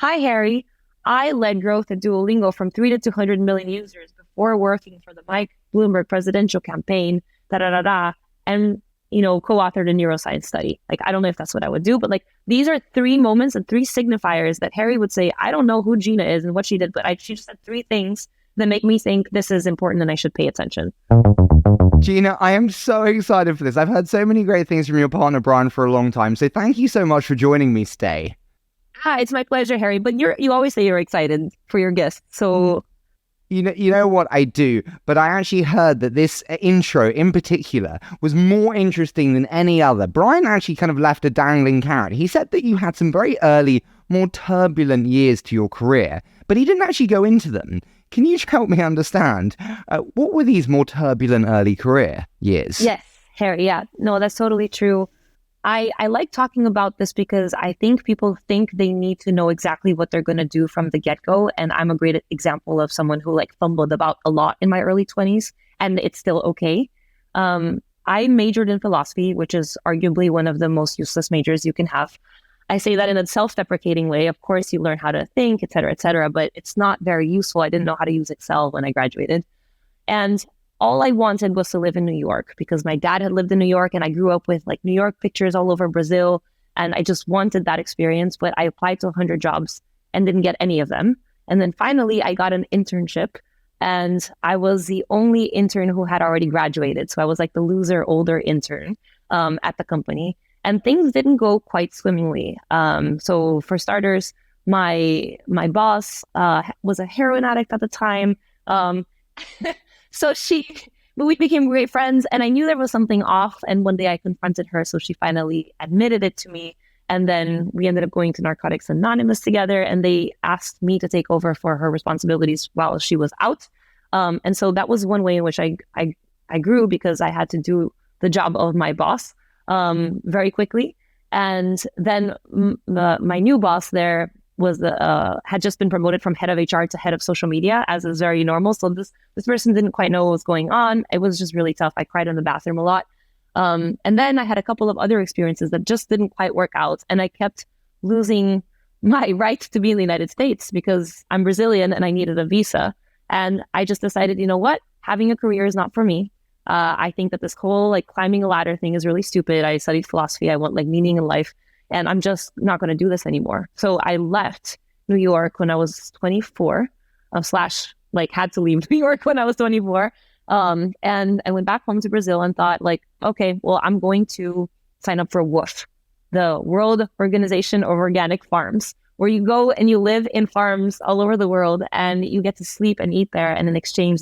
Hi, Harry. I led growth at Duolingo from 3 to 200 million users before working for the Mike Bloomberg presidential campaign, da da da da, and co-authored a neuroscience study. Like, I don't know if that's what I would do, but like these are three moments and three signifiers that Harry would say, I don't know who Gina is and what she did, but she just said three things that make me think this is important and I should pay attention. Gina, I am so excited for this. I've heard so many great things from your partner, Brian, for a long time. So thank you so much for joining me today. It's my pleasure, Harry. But you always say you're excited for your guests. So You know what I do, but I actually heard that this intro in particular was more interesting than any other. Brian actually kind of left a dangling carrot. He said that you had some very early, more turbulent years to your career, but he didn't actually go into them. Can you help me understand, what were these more turbulent early career years? Yes, Harry. Yeah, no, that's totally true. I like talking about this because I think people think they need to know exactly what they're going to do from the get-go. And I'm a great example of someone who like fumbled about a lot in my early 20s, and it's still okay. I majored in philosophy, which is arguably one of the most useless majors you can have. I say that in a self-deprecating way. Of course, you learn how to think, et cetera, but it's not very useful. I didn't know how to use Excel when I graduated. And all I wanted was to live in New York because my dad had lived in New York and I grew up with like New York pictures all over Brazil. And I just wanted that experience, but I applied to 100 jobs and didn't get any of them. And then finally I got an internship and I was the only intern who had already graduated. So I was like the loser older intern at the company, and things didn't go quite swimmingly. So for starters, my boss was a heroin addict at the time. So we became great friends, and I knew there was something off. And one day I confronted her, so she finally admitted it to me. And then we ended up going to Narcotics Anonymous together, and they asked me to take over for her responsibilities while she was out. And so that was one way in which I grew, because I had to do the job of my boss very quickly. And then my new boss there was had just been promoted from head of HR to head of social media, as is very normal. So this person didn't quite know what was going on. It was just really tough. I cried in the bathroom a lot. And then I had a couple of other experiences that just didn't quite work out. And I kept losing my right to be in the United States because I'm Brazilian and I needed a visa. And I just decided, you know what? Having a career is not for me. I think that this whole like climbing a ladder thing is really stupid. I studied philosophy. I want like meaning in life. And I'm just not going to do this anymore. So I left New York when I was 24, had to leave New York when I was 24. And I went back home to Brazil and thought like, okay, well, I'm going to sign up for WOOF, the World Organization of Organic Farms, where you go and you live in farms all over the world and you get to sleep and eat there. And in exchange,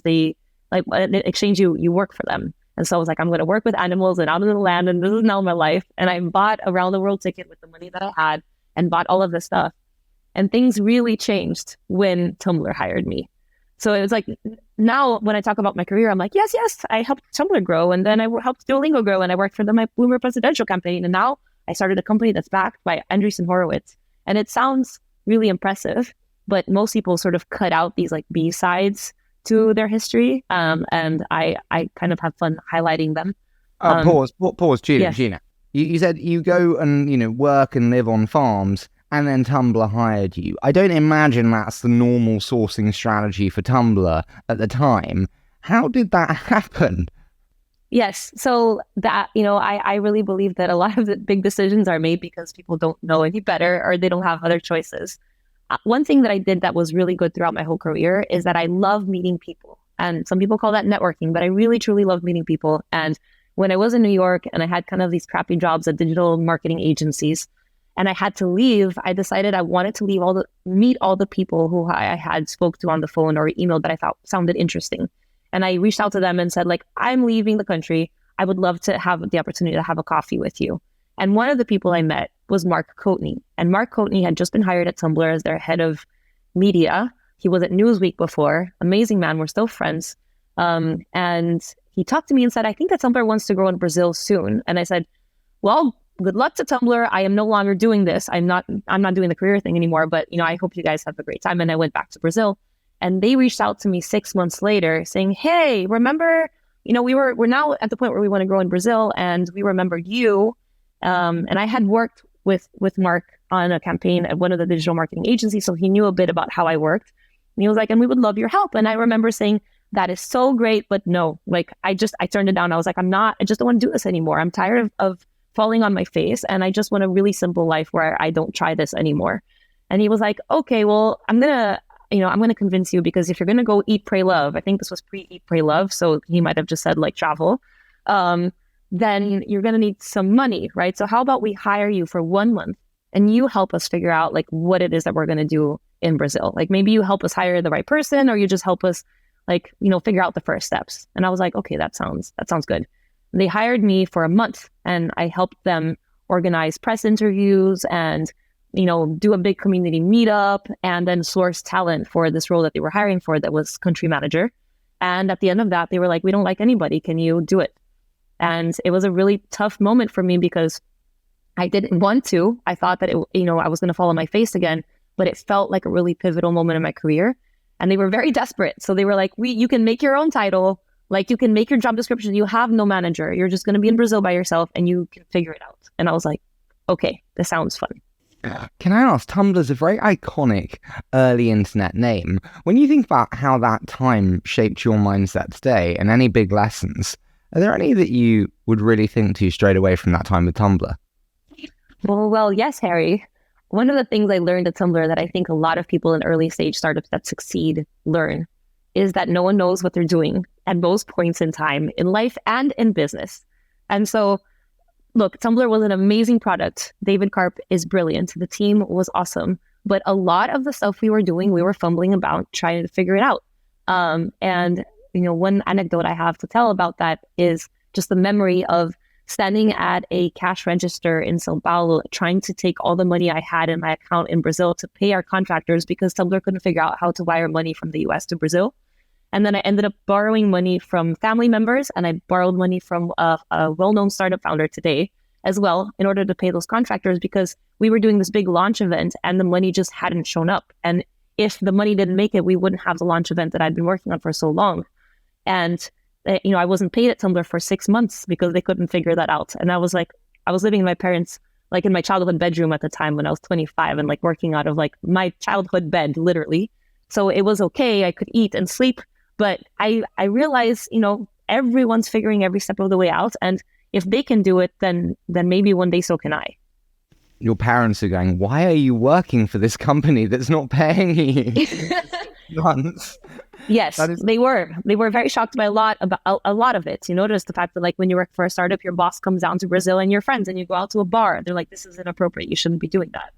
you work for them. And so I was like, I'm going to work with animals and out in the land, and this is now my life. And I bought a round the world ticket with the money that I had and bought all of this stuff. And things really changed when Tumblr hired me. So it was like, now when I talk about my career, I'm like, yes, I helped Tumblr grow. And then I helped Duolingo grow, and I worked for the Mike Bloomberg presidential campaign. And now I started a company that's backed by Andreessen Horowitz. And it sounds really impressive, but most people sort of cut out these like B-sides to their history, and I kind of have fun highlighting them. Pause, Gina. Yes. Gina, you said you go and work and live on farms, and then Tumblr hired you. I don't imagine that's the normal sourcing strategy for Tumblr at the time. How did that happen? Yes, so that I really believe that a lot of the big decisions are made because people don't know any better or they don't have other choices. One thing that I did that was really good throughout my whole career is that I love meeting people. And some people call that networking, but I really, truly love meeting people. And when I was in New York and I had kind of these crappy jobs at digital marketing agencies and I had to leave, I decided I wanted to meet all the people who I had spoke to on the phone or emailed that I thought sounded interesting. And I reached out to them and said, like, I'm leaving the country. I would love to have the opportunity to have a coffee with you. And one of the people I met was Mark Coatney. And Mark Coatney had just been hired at Tumblr as their head of media. He was at Newsweek before. Amazing man. We're still friends. And he talked to me and said, I think that Tumblr wants to grow in Brazil soon. And I said, well, good luck to Tumblr. I am no longer doing this. I'm not doing the career thing anymore, but I hope you guys have a great time. And I went back to Brazil, and they reached out to me 6 months later saying, hey, remember, we're now at the point where we want to grow in Brazil, and we remembered you. And I had worked with Mark on a campaign at one of the digital marketing agencies. So he knew a bit about how I worked. And he was like, and we would love your help. And I remember saying, that is so great, but no, like I turned it down. I was like, I just don't want to do this anymore. I'm tired of falling on my face. And I just want a really simple life where I don't try this anymore. And he was like, okay, well, I'm going to convince you, because if you're going to go eat, pray, love, I think this was pre-eat, pray, love. So he might've just said like travel. Then you're going to need some money, right? So how about we hire you for 1 month and you help us figure out like what it is that we're going to do in Brazil. Like maybe you help us hire the right person, or you just help us like, figure out the first steps. And I was like, okay, that sounds good. They hired me for a month and I helped them organize press interviews and, do a big community meetup, and then source talent for this role that they were hiring for that was country manager. And at the end of that, they were like, we don't like anybody. Can you do it? And it was a really tough moment for me because I didn't want to. I thought that, I was going to fall on my face again, but it felt like a really pivotal moment in my career. And they were very desperate. So they were like, you can make your own title. Like you can make your job description. You have no manager. You're just going to be in Brazil by yourself and you can figure it out. And I was like, okay, this sounds fun. Can I ask, Tumblr's a very iconic early internet name. When you think about how that time shaped your mindset today and any big lessons, are there any that you would really think to straight away from that time with Tumblr? Well, yes, Harry. One of the things I learned at Tumblr that I think a lot of people in early stage startups that succeed learn is that no one knows what they're doing at most points in time in life and in business. And so, look, Tumblr was an amazing product. David Karp is brilliant. The team was awesome. But a lot of the stuff we were doing, we were fumbling about trying to figure it out. And one anecdote I have to tell about that is just the memory of standing at a cash register in São Paulo, trying to take all the money I had in my account in Brazil to pay our contractors because Tumblr couldn't figure out how to wire money from the US to Brazil. And then I ended up borrowing money from family members, and I borrowed money from a well-known startup founder today as well in order to pay those contractors, because we were doing this big launch event and the money just hadn't shown up. And if the money didn't make it, we wouldn't have the launch event that I'd been working on for so long. And I wasn't paid at Tumblr for 6 months because they couldn't figure that out. And I was living in my parents, like in my childhood bedroom at the time when I was 25 and like working out of like my childhood bed, literally. So it was okay. I could eat and sleep, but I realized, everyone's figuring every step of the way out. And if they can do it, then maybe one day so can I. Your parents are going, why are you working for this company that's not paying you? Months. Yes, they were very shocked by a lot of it. Just the fact that like when you work for a startup, your boss comes down to Brazil and you're friends and you go out to a bar. They're like, this is inappropriate. You shouldn't be doing that.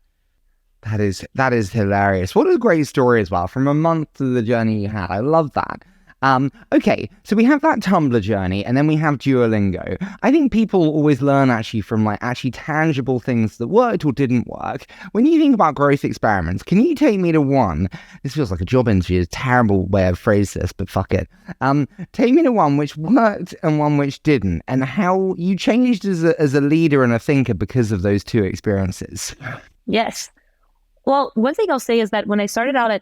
That is hilarious. What a great story as well. From a month to the journey you had. I love that. Okay, so we have that Tumblr journey and then we have Duolingo. I think people always learn actually from like actually tangible things that worked or didn't work. When you think about growth experiments, can you take me to one? This feels like a job interview, it's a terrible way of phrase this, but fuck it. Take me to one which worked and one which didn't, and how you changed as a leader and a thinker because of those two experiences. Yes. Well, one thing I'll say is that when I started out at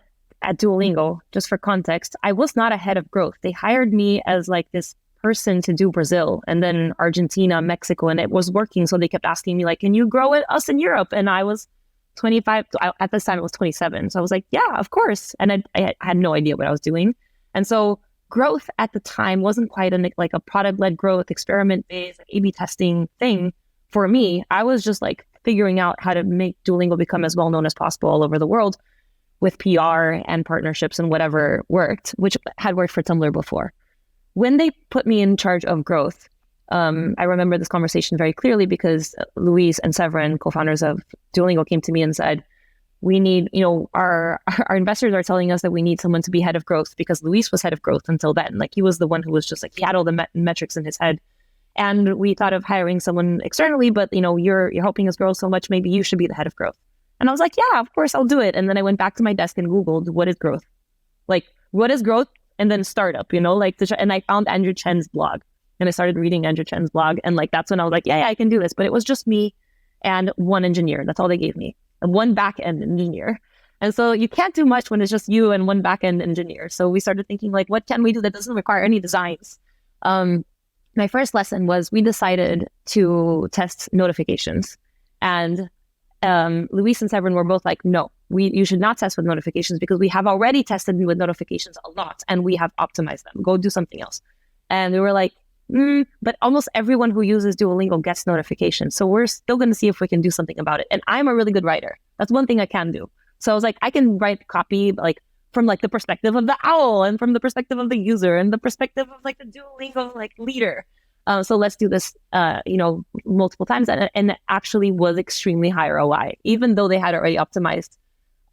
Duolingo, just for context, I was not a head of growth. They hired me as like this person to do Brazil and then Argentina, Mexico, and it was working. So they kept asking me like, can you grow us in Europe? And I was 25. At this time, I was 27. So I was like, yeah, of course. And I had no idea what I was doing. And so growth at the time wasn't quite like a product-led growth, experiment-based, A/B testing thing for me. I was just like figuring out how to make Duolingo become as well known as possible all over the world, with PR and partnerships and whatever worked, which had worked for Tumblr before. When they put me in charge of growth, I remember this conversation very clearly because Luis and Severin, co-founders of Duolingo, came to me and said, we need, our investors are telling us that we need someone to be head of growth, because Luis was head of growth until then. Like he was the one who was just like, he had all the metrics in his head. And we thought of hiring someone externally, but you're helping us grow so much, maybe you should be the head of growth. And I was like, yeah, of course, I'll do it. And then I went back to my desk and Googled, what is growth? Like, what is growth? And then startup, and I found Andrew Chen's blog and I started reading Andrew Chen's blog. And like, that's when I was like, yeah, I can do this. But it was just me and one engineer. That's all they gave me, and one back-end engineer. And so you can't do much when it's just you and one back-end engineer. So we started thinking like, what can we do that doesn't require any designs? My first lesson was we decided to test notifications. And Luis and Severin were both like, no, you should not test with notifications because we have already tested with notifications a lot and we have optimized them. Go do something else. And we were like, but almost everyone who uses Duolingo gets notifications. So we're still going to see if we can do something about it. And I'm a really good writer. That's one thing I can do. So I was like, I can write copy like from like the perspective of the owl and from the perspective of the user and the perspective of like the Duolingo like leader. So let's do this, multiple times. And it actually was extremely high ROI. Even though they had already optimized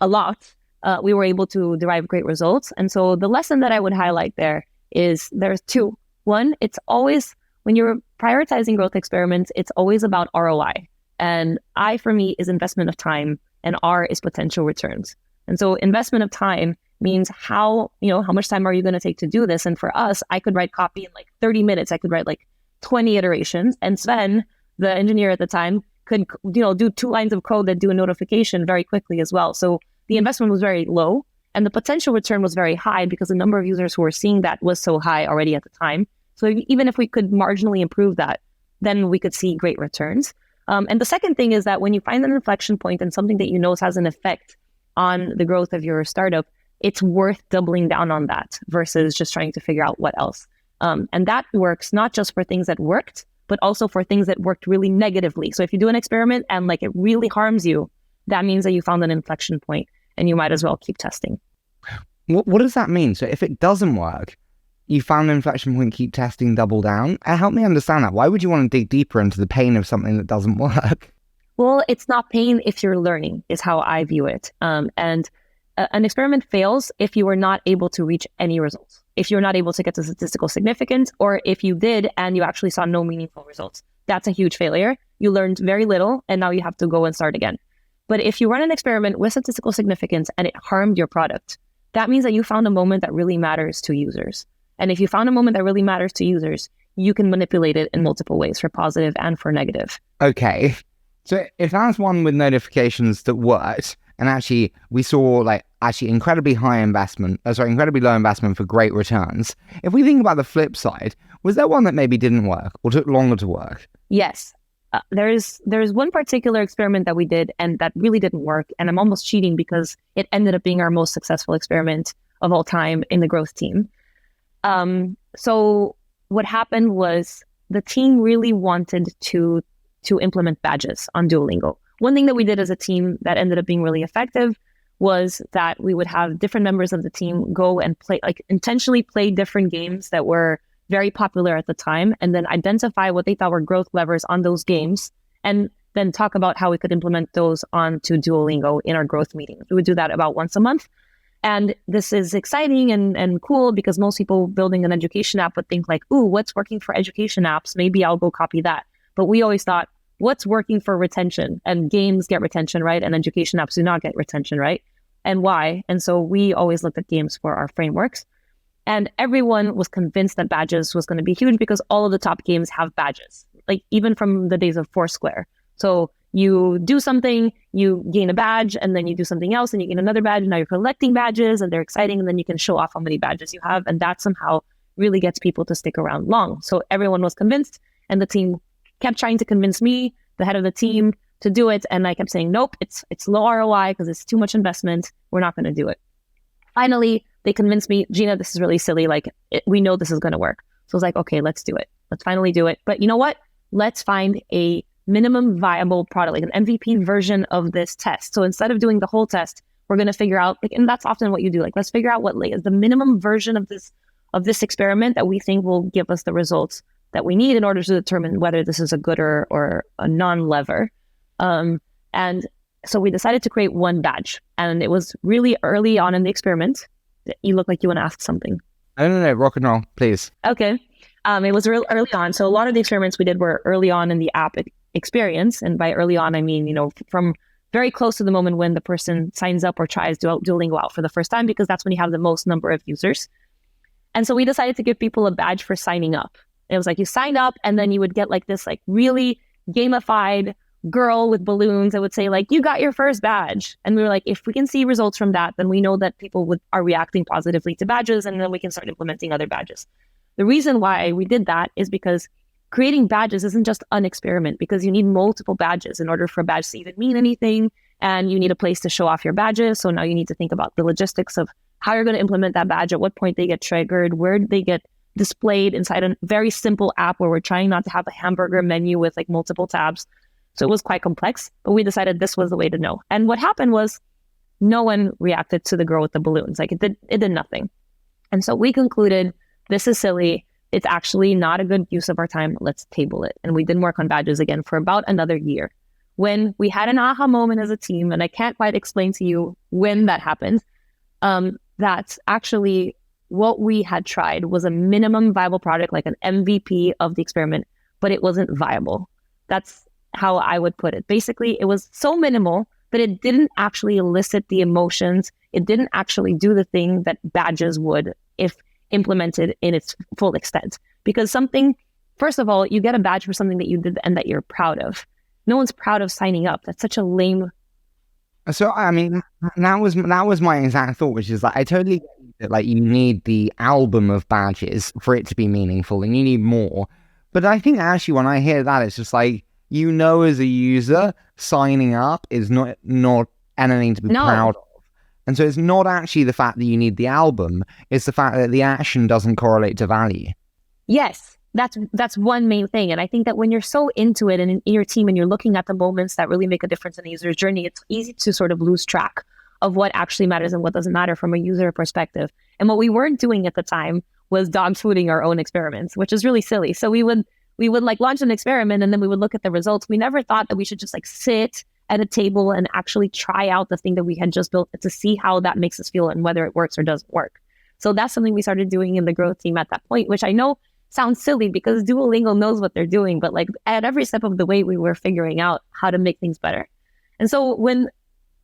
a lot, we were able to derive great results. And so the lesson that I would highlight there is there's two. One, it's always, when you're prioritizing growth experiments, it's always about ROI. And I, for me, is investment of time, and R is potential returns. And so investment of time means how much time are you going to take to do this? And for us, I could write copy in like 30 minutes. I could write like 20 iterations. And Sven, the engineer at the time, could, do 2 lines of code that do a notification very quickly as well. So the investment was very low and the potential return was very high because the number of users who were seeing that was so high already at the time. So even if we could marginally improve that, then we could see great returns. And the second thing is that when you find an inflection point and something that you know has an effect on the growth of your startup, it's worth doubling down on that versus just trying to figure out what else. And that works not just for things that worked, but also for things that worked really negatively. So if you do an experiment and like it really harms you, that means that you found an inflection point and you might as well keep testing. What does that mean? So if it doesn't work, you found an inflection point, keep testing, double down. Help me understand that. Why would you want to dig deeper into the pain of something that doesn't work? Well, it's not pain if you're learning, is how I view it. And an experiment fails if you are not able to reach any results. If you're not able to get to statistical significance, or if you did and you actually saw no meaningful results, that's a huge failure. You learned very little and now you have to go and start again. But if you run an experiment with statistical significance and it harmed your product, that means that you found a moment that really matters to users. And if you found a moment that really matters to users, you can manipulate it in multiple ways, for positive and for negative. Okay. So if that's one with notifications that worked, and actually we saw incredibly low investment for great returns. If we think about the flip side, was there one that maybe didn't work or took longer to work? Yes. There's one particular experiment that we did and that really didn't work. And I'm almost cheating because it ended up being our most successful experiment of all time in the growth team. So what happened was the team really wanted to implement badges on Duolingo. One thing that we did as a team that ended up being really effective was that we would have different members of the team go and intentionally play different games that were very popular at the time, and then identify what they thought were growth levers on those games, and then talk about how we could implement those onto Duolingo in our growth meetings. We would do that about once a month. And this is exciting and cool because most people building an education app would think like, ooh, what's working for education apps? Maybe I'll go copy that. But we always thought, what's working for retention? And games get retention, right? And education apps do not get retention, right? And why? And so we always looked at games for our frameworks. And everyone was convinced that badges was going to be huge because all of the top games have badges, like even from the days of Foursquare. So you do something, you gain a badge, and then you do something else and you gain another badge. And now you're collecting badges and they're exciting. And then you can show off how many badges you have. And that somehow really gets people to stick around long. So everyone was convinced, and the team kept trying to convince me, the head of the team, to do it. And I kept saying, nope, it's low ROI because it's too much investment. We're not going to do it. Finally, they convinced me, Gina, this is really silly. We know this is going to work. So I was like, okay, let's do it. Let's finally do it. But you know what? Let's find a minimum viable product, like an MVP version of this test. So instead of doing the whole test, we're going to figure out, and that's often what you do. Let's figure out what is the minimum version of this experiment that we think will give us the results that we need in order to determine whether this is a good or a non-lever. And so we decided to create one badge, and it was really early on in the experiment. You look like you want to ask something. No, rock and roll, please. Okay. It was real early on. So a lot of the experiments we did were early on in the app experience. And by early on, I mean, from very close to the moment when the person signs up or tries Duolingo out for the first time, because that's when you have the most number of users. And so we decided to give people a badge for signing up. It was like you signed up and then you would get this really gamified girl with balloons that would say you got your first badge. And we were like, if we can see results from that, then we know that people are reacting positively to badges, and then we can start implementing other badges. The reason why we did that is because creating badges isn't just an experiment, because you need multiple badges in order for a badge to even mean anything. And you need a place to show off your badges. So now you need to think about the logistics of how you're going to implement that badge, at what point they get triggered, where they get displayed inside a very simple app where we're trying not to have a hamburger menu with like multiple tabs. So it was quite complex, but we decided this was the way to know. And what happened was no one reacted to the girl with the balloons. Like it did nothing. And so we concluded, this is silly. It's actually not a good use of our time. Let's table it. And we didn't work on badges again for about another year, when we had an aha moment as a team. And I can't quite explain to you when that happened. That actually what we had tried was a minimum viable product, like an MVP of the experiment, but it wasn't viable. That's how I would put it. Basically, it was so minimal that it didn't actually elicit the emotions. It didn't actually do the thing that badges would if implemented in its full extent. Because something, first of all, you get a badge for something that you did and that you're proud of. No one's proud of signing up. That's such a lame. So, I mean, that was my exact thought, which is like, I totally get that, like, you need the album of badges for it to be meaningful, and you need more. But I think actually when I hear that, it's just like, as a user, signing up is not anything to be proud of. And so it's not actually the fact that you need the album, it's the fact that the action doesn't correlate to value. Yes. That's one main thing. And I think that when you're so into it and in your team and you're looking at the moments that really make a difference in a user's journey, it's easy to sort of lose track of what actually matters and what doesn't matter from a user perspective. And what we weren't doing at the time was dog fooding our own experiments, which is really silly. So we would like launch an experiment and then we would look at the results. We never thought that we should just like sit at a table and actually try out the thing that we had just built to see how that makes us feel and whether it works or doesn't work. So that's something we started doing in the growth team at that point, which I know sounds silly because Duolingo knows what they're doing, but like at every step of the way, we were figuring out how to make things better. And so when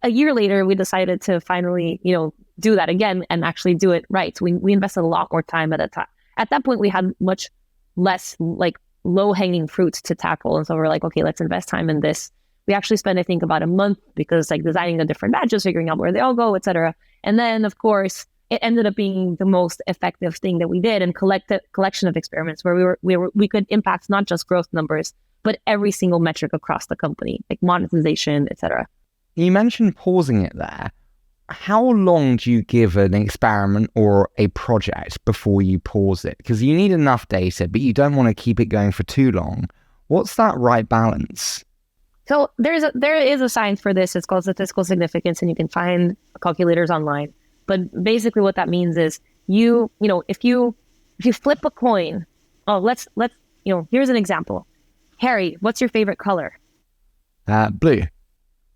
a year later, we decided to finally, do that again and actually do it right. We invested a lot more time at a time. At that point, we had much less like low-hanging fruits to tackle. And so we're like, okay, let's invest time in this. We actually spent, I think, about a month because like designing the different badges, figuring out where they all go, et cetera. And then, of course, it ended up being the most effective thing that we did, and collection of experiments where we could impact not just growth numbers, but every single metric across the company, like monetization, et cetera. You mentioned pausing it there. How long do you give an experiment or a project before you pause it? Because you need enough data, but you don't want to keep it going for too long. What's that right balance? So there is a science for this. It's called statistical significance, and you can find calculators online. But basically what that means is if you flip a coin, let's here's an example. Harry, what's your favorite color? Blue.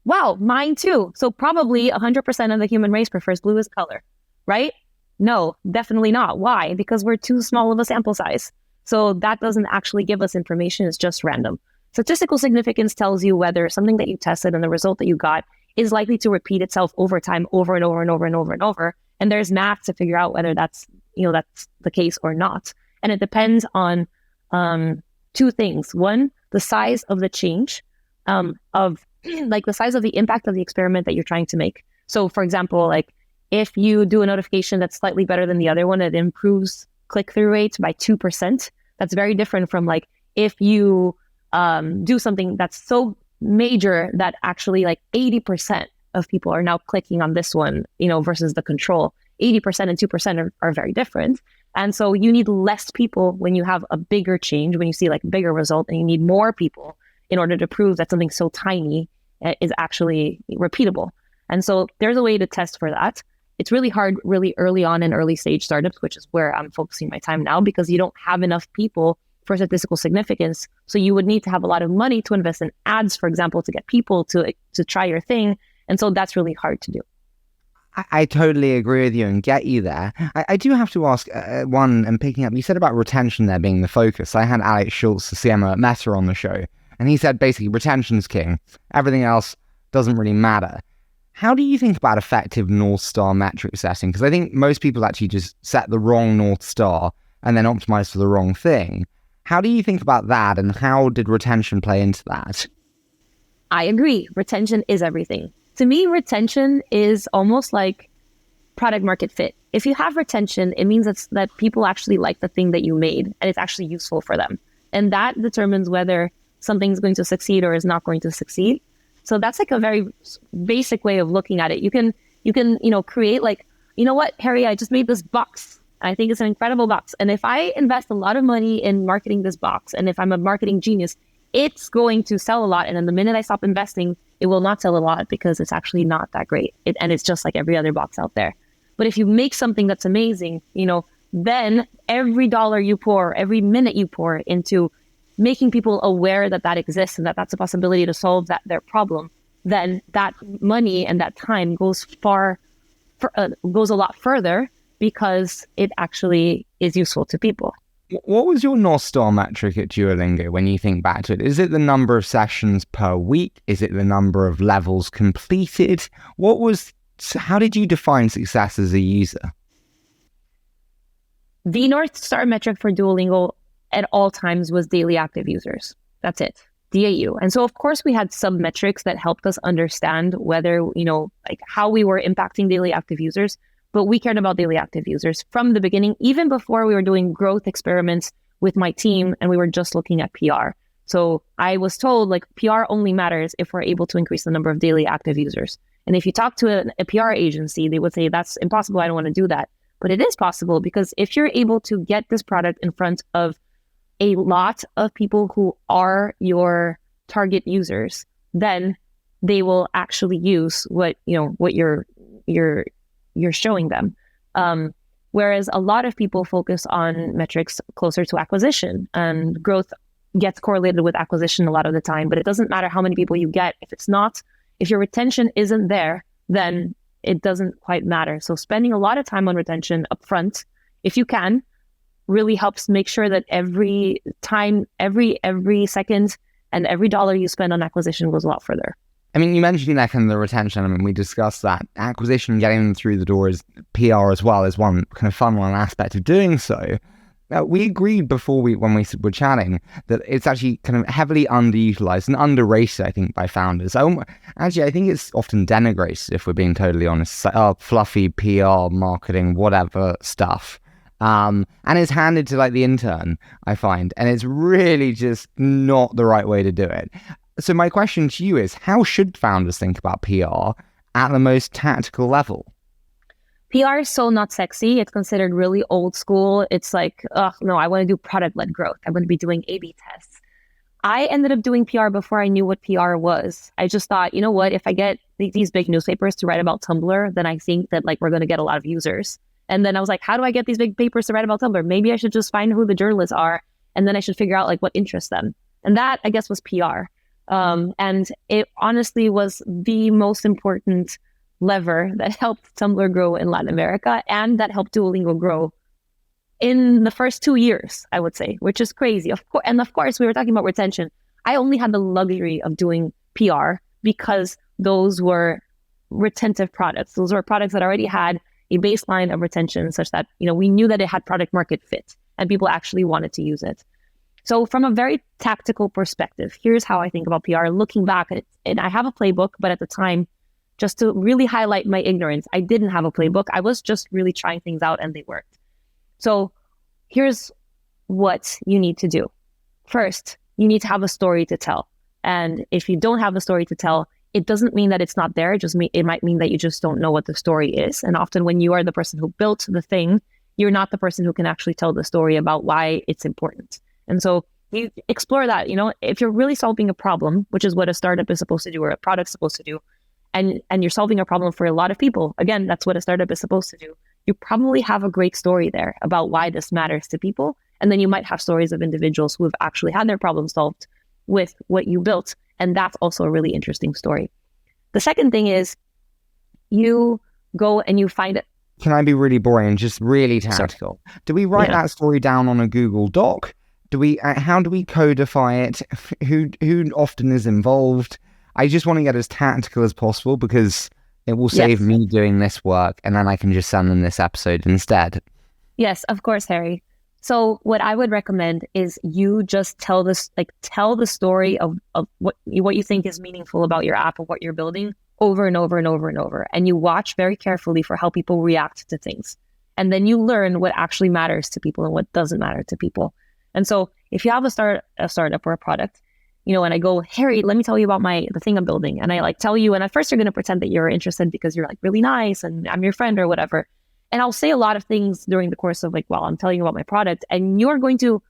Wow, mine too. So probably 100% of the human race prefers blue as color, right? No, definitely not. Why? Because we're too small of a sample size. So that doesn't actually give us information. It's just random. Statistical significance tells you whether something that you tested and the result that you got is likely to repeat itself over time, over and over and over and over and over. And there's math to figure out whether that's the case or not. And it depends on two things. One, the size of the change of like the size of the impact of the experiment that you're trying to make. So for example, like if you do a notification that's slightly better than the other one, it improves click-through rate by 2%. That's very different from like if you do something that's so major that actually like 80% of people are now clicking on this one, versus the control. 80% and 2% are very different. And so you need less people when you have a bigger change, when you see like a bigger result, and you need more people in order to prove that something so tiny is actually repeatable. And so there's a way to test for that. It's really hard, really early on in early stage startups, which is where I'm focusing my time now, because you don't have enough people for statistical significance. So you would need to have a lot of money to invest in ads, for example, to get people to try your thing. And so that's really hard to do. I totally agree with you and get you there. I do have to ask one, and picking up, you said about retention there being the focus. I had Alex Schultz, the CMO at Meta, on the show, and he said basically retention's king. Everything else doesn't really matter. How do you think about effective North Star metric setting? Because I think most people actually just set the wrong North Star and then optimize for the wrong thing. How do you think about that, and how did retention play into that? I agree. Retention is everything. To me, retention is almost like product market fit. If you have retention, it means that people actually like the thing that you made and it's actually useful for them. And that determines whether something's going to succeed or is not going to succeed. So that's like a very basic way of looking at it. You can, create like, you know what, Harry, I just made this box. I think it's an incredible box. And if I invest a lot of money in marketing this box, and if I'm a marketing genius, it's going to sell a lot. And then the minute I stop investing, it will not sell a lot because it's actually not that great. And it's just like every other box out there. But if you make something that's amazing, then every dollar you pour, every minute you pour into making people aware that that exists and that that's a possibility to solve their problem, then that money and that time goes goes a lot further because it actually is useful to people. What was your North Star metric at Duolingo when you think back to it? Is it the number of sessions per week? Is it the number of levels completed? How did you define success as a user? The North Star metric for Duolingo at all times was daily active users. That's it, DAU. And so, of course, we had sub metrics that helped us understand whether, like how we were impacting daily active users. But we cared about daily active users from the beginning, even before we were doing growth experiments with my team and we were just looking at PR. So I was told like PR only matters if we're able to increase the number of daily active users. And if you talk to a PR agency, they would say, that's impossible. I don't want to do that. But it is possible because if you're able to get this product in front of a lot of people who are your target users, then they will actually use what you're showing them. Whereas a lot of people focus on metrics closer to acquisition, and growth gets correlated with acquisition a lot of the time, but it doesn't matter how many people you get. If your retention isn't there, then it doesn't quite matter. So spending a lot of time on retention upfront, if you can, really helps make sure that every time, every second, and every dollar you spend on acquisition goes a lot further. I mean, you mentioned that kind of the retention. I mean, we discussed that acquisition, getting them through the door is PR as well is one kind of fun aspect of doing so. We agreed before when we were chatting that it's actually kind of heavily underutilized and underrated, I think, by founders. Actually, I think it's often denigrated, if we're being totally honest. Like, fluffy PR, marketing, whatever stuff. And it's handed to like the intern, I find. And it's really just not the right way to do it. So my question to you is, how should founders think about PR at the most tactical level? PR is so not sexy. It's considered really old school. It's like, oh, no, I want to do product-led growth. I'm going to be doing A/B tests. I ended up doing PR before I knew what PR was. I just thought, you know what, if I get these big newspapers to write about Tumblr, then I think that like we're going to get a lot of users. And then I was like, how do I get these big papers to write about Tumblr? Maybe I should just find who the journalists are, and then I should figure out like what interests them. And that, I guess, was PR. And it honestly was the most important lever that helped Tumblr grow in Latin America and that helped Duolingo grow in the first 2 years, I would say, which is crazy. Of course, we were talking about retention. I only had the luxury of doing PR because those were retentive products. Those were products that already had a baseline of retention such that, we knew that it had product market fit and people actually wanted to use it. So from a very tactical perspective, here's how I think about PR. Looking back, and I have a playbook, but at the time, just to really highlight my ignorance, I didn't have a playbook. I was just really trying things out and they worked. So here's what you need to do. First, you need to have a story to tell. And if you don't have a story to tell, it doesn't mean that it's not there. It might mean that you just don't know what the story is. And often when you are the person who built the thing, you're not the person who can actually tell the story about why it's important. And so you explore that, if you're really solving a problem, which is what a startup is supposed to do or a product's supposed to do, and you're solving a problem for a lot of people, again, that's what a startup is supposed to do. You probably have a great story there about why this matters to people. And then you might have stories of individuals who have actually had their problem solved with what you built. And that's also a really interesting story. The second thing is you go and you find it. Can I be really boring and just really tactical? Sure. Do we write that story down on a Google Doc? How do we codify it? Who often is involved? I just want to get as tactical as possible because it will save me doing this work and then I can just send them this episode instead. Yes, of course, Harry. So what I would recommend is you just tell the story of what you think is meaningful about your app or what you're building over and over and over and over. And you watch very carefully for how people react to things. And then you learn what actually matters to people and what doesn't matter to people. And so if you have a startup or a product, and I go, Harry, let me tell you about the thing I'm building. And I like tell you, and at first you're going to pretend that you're interested because you're like really nice and I'm your friend or whatever. And I'll say a lot of things during the course of like, while I'm telling you about my product, and you're going to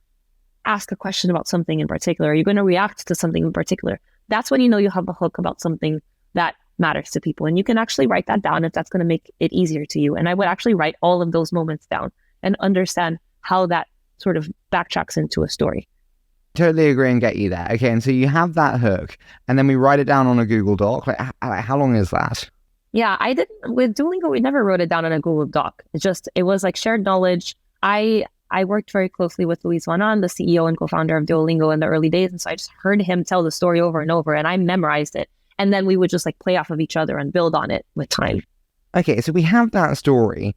ask a question about something in particular. You're going to react to something in particular. That's when you have a hook about something that matters to people. And you can actually write that down if that's going to make it easier to you. And I would actually write all of those moments down and understand how that sort of backtracks into a story. Totally agree and get you there. Okay, and so you have that hook, and then we write it down on a Google Doc. Like, how long is that? Yeah, I didn't with Duolingo. We never wrote it down on a Google Doc. It was like shared knowledge. I worked very closely with Luis Vanan, the CEO and co-founder of Duolingo in the early days, and so I just heard him tell the story over and over, and I memorized it. And then we would just like play off of each other and build on it with time. Okay, so we have that story.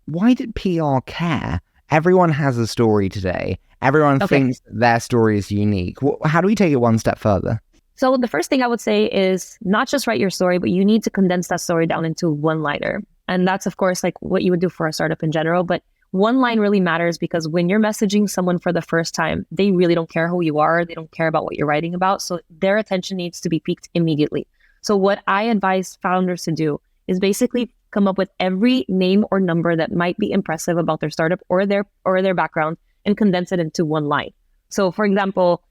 Why did PR care? Everyone has a story today. Everyone thinks their story is unique. How do we take it one step further? So the first thing I would say is not just write your story, but you need to condense that story down into one-liner. And that's, of course, like what you would do for a startup in general. But one line really matters because when you're messaging someone for the first time, they really don't care who you are. They don't care about what you're writing about. So their attention needs to be piqued immediately. So what I advise founders to do is basically come up with every name or number that might be impressive about their startup or their background and condense it into one line. So for example,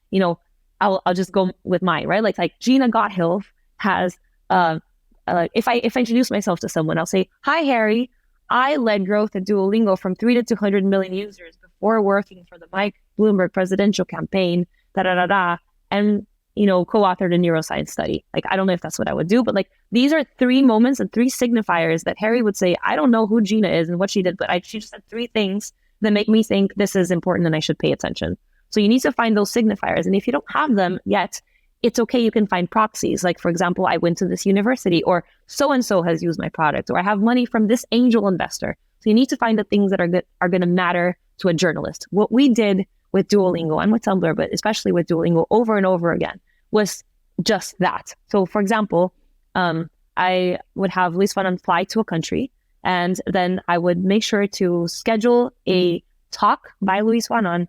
I'll just go with mine, right? Like Gina Gotthilf has, if I introduce myself to someone, I'll say, hi, Harry, I led growth at Duolingo from 3 to 200 million users before working for the Mike Bloomberg presidential campaign, and, co-authored a neuroscience study. Like, I don't know if that's what I would do, but like, these are 3 moments and 3 signifiers that Harry would say, I don't know who Gina is and what she did, but she just said 3 things that make me think this is important and I should pay attention. So you need to find those signifiers. And if you don't have them yet, it's okay. You can find proxies. Like, for example, I went to this university, or so-and-so has used my product, or I have money from this angel investor. So you need to find the things that are going to matter to a journalist. What we did with Duolingo and with Tumblr, but especially with Duolingo over and over again, was just that. So for example, I would have Luis Vanan fly to a country, and then I would make sure to schedule a talk by Luis Vanan,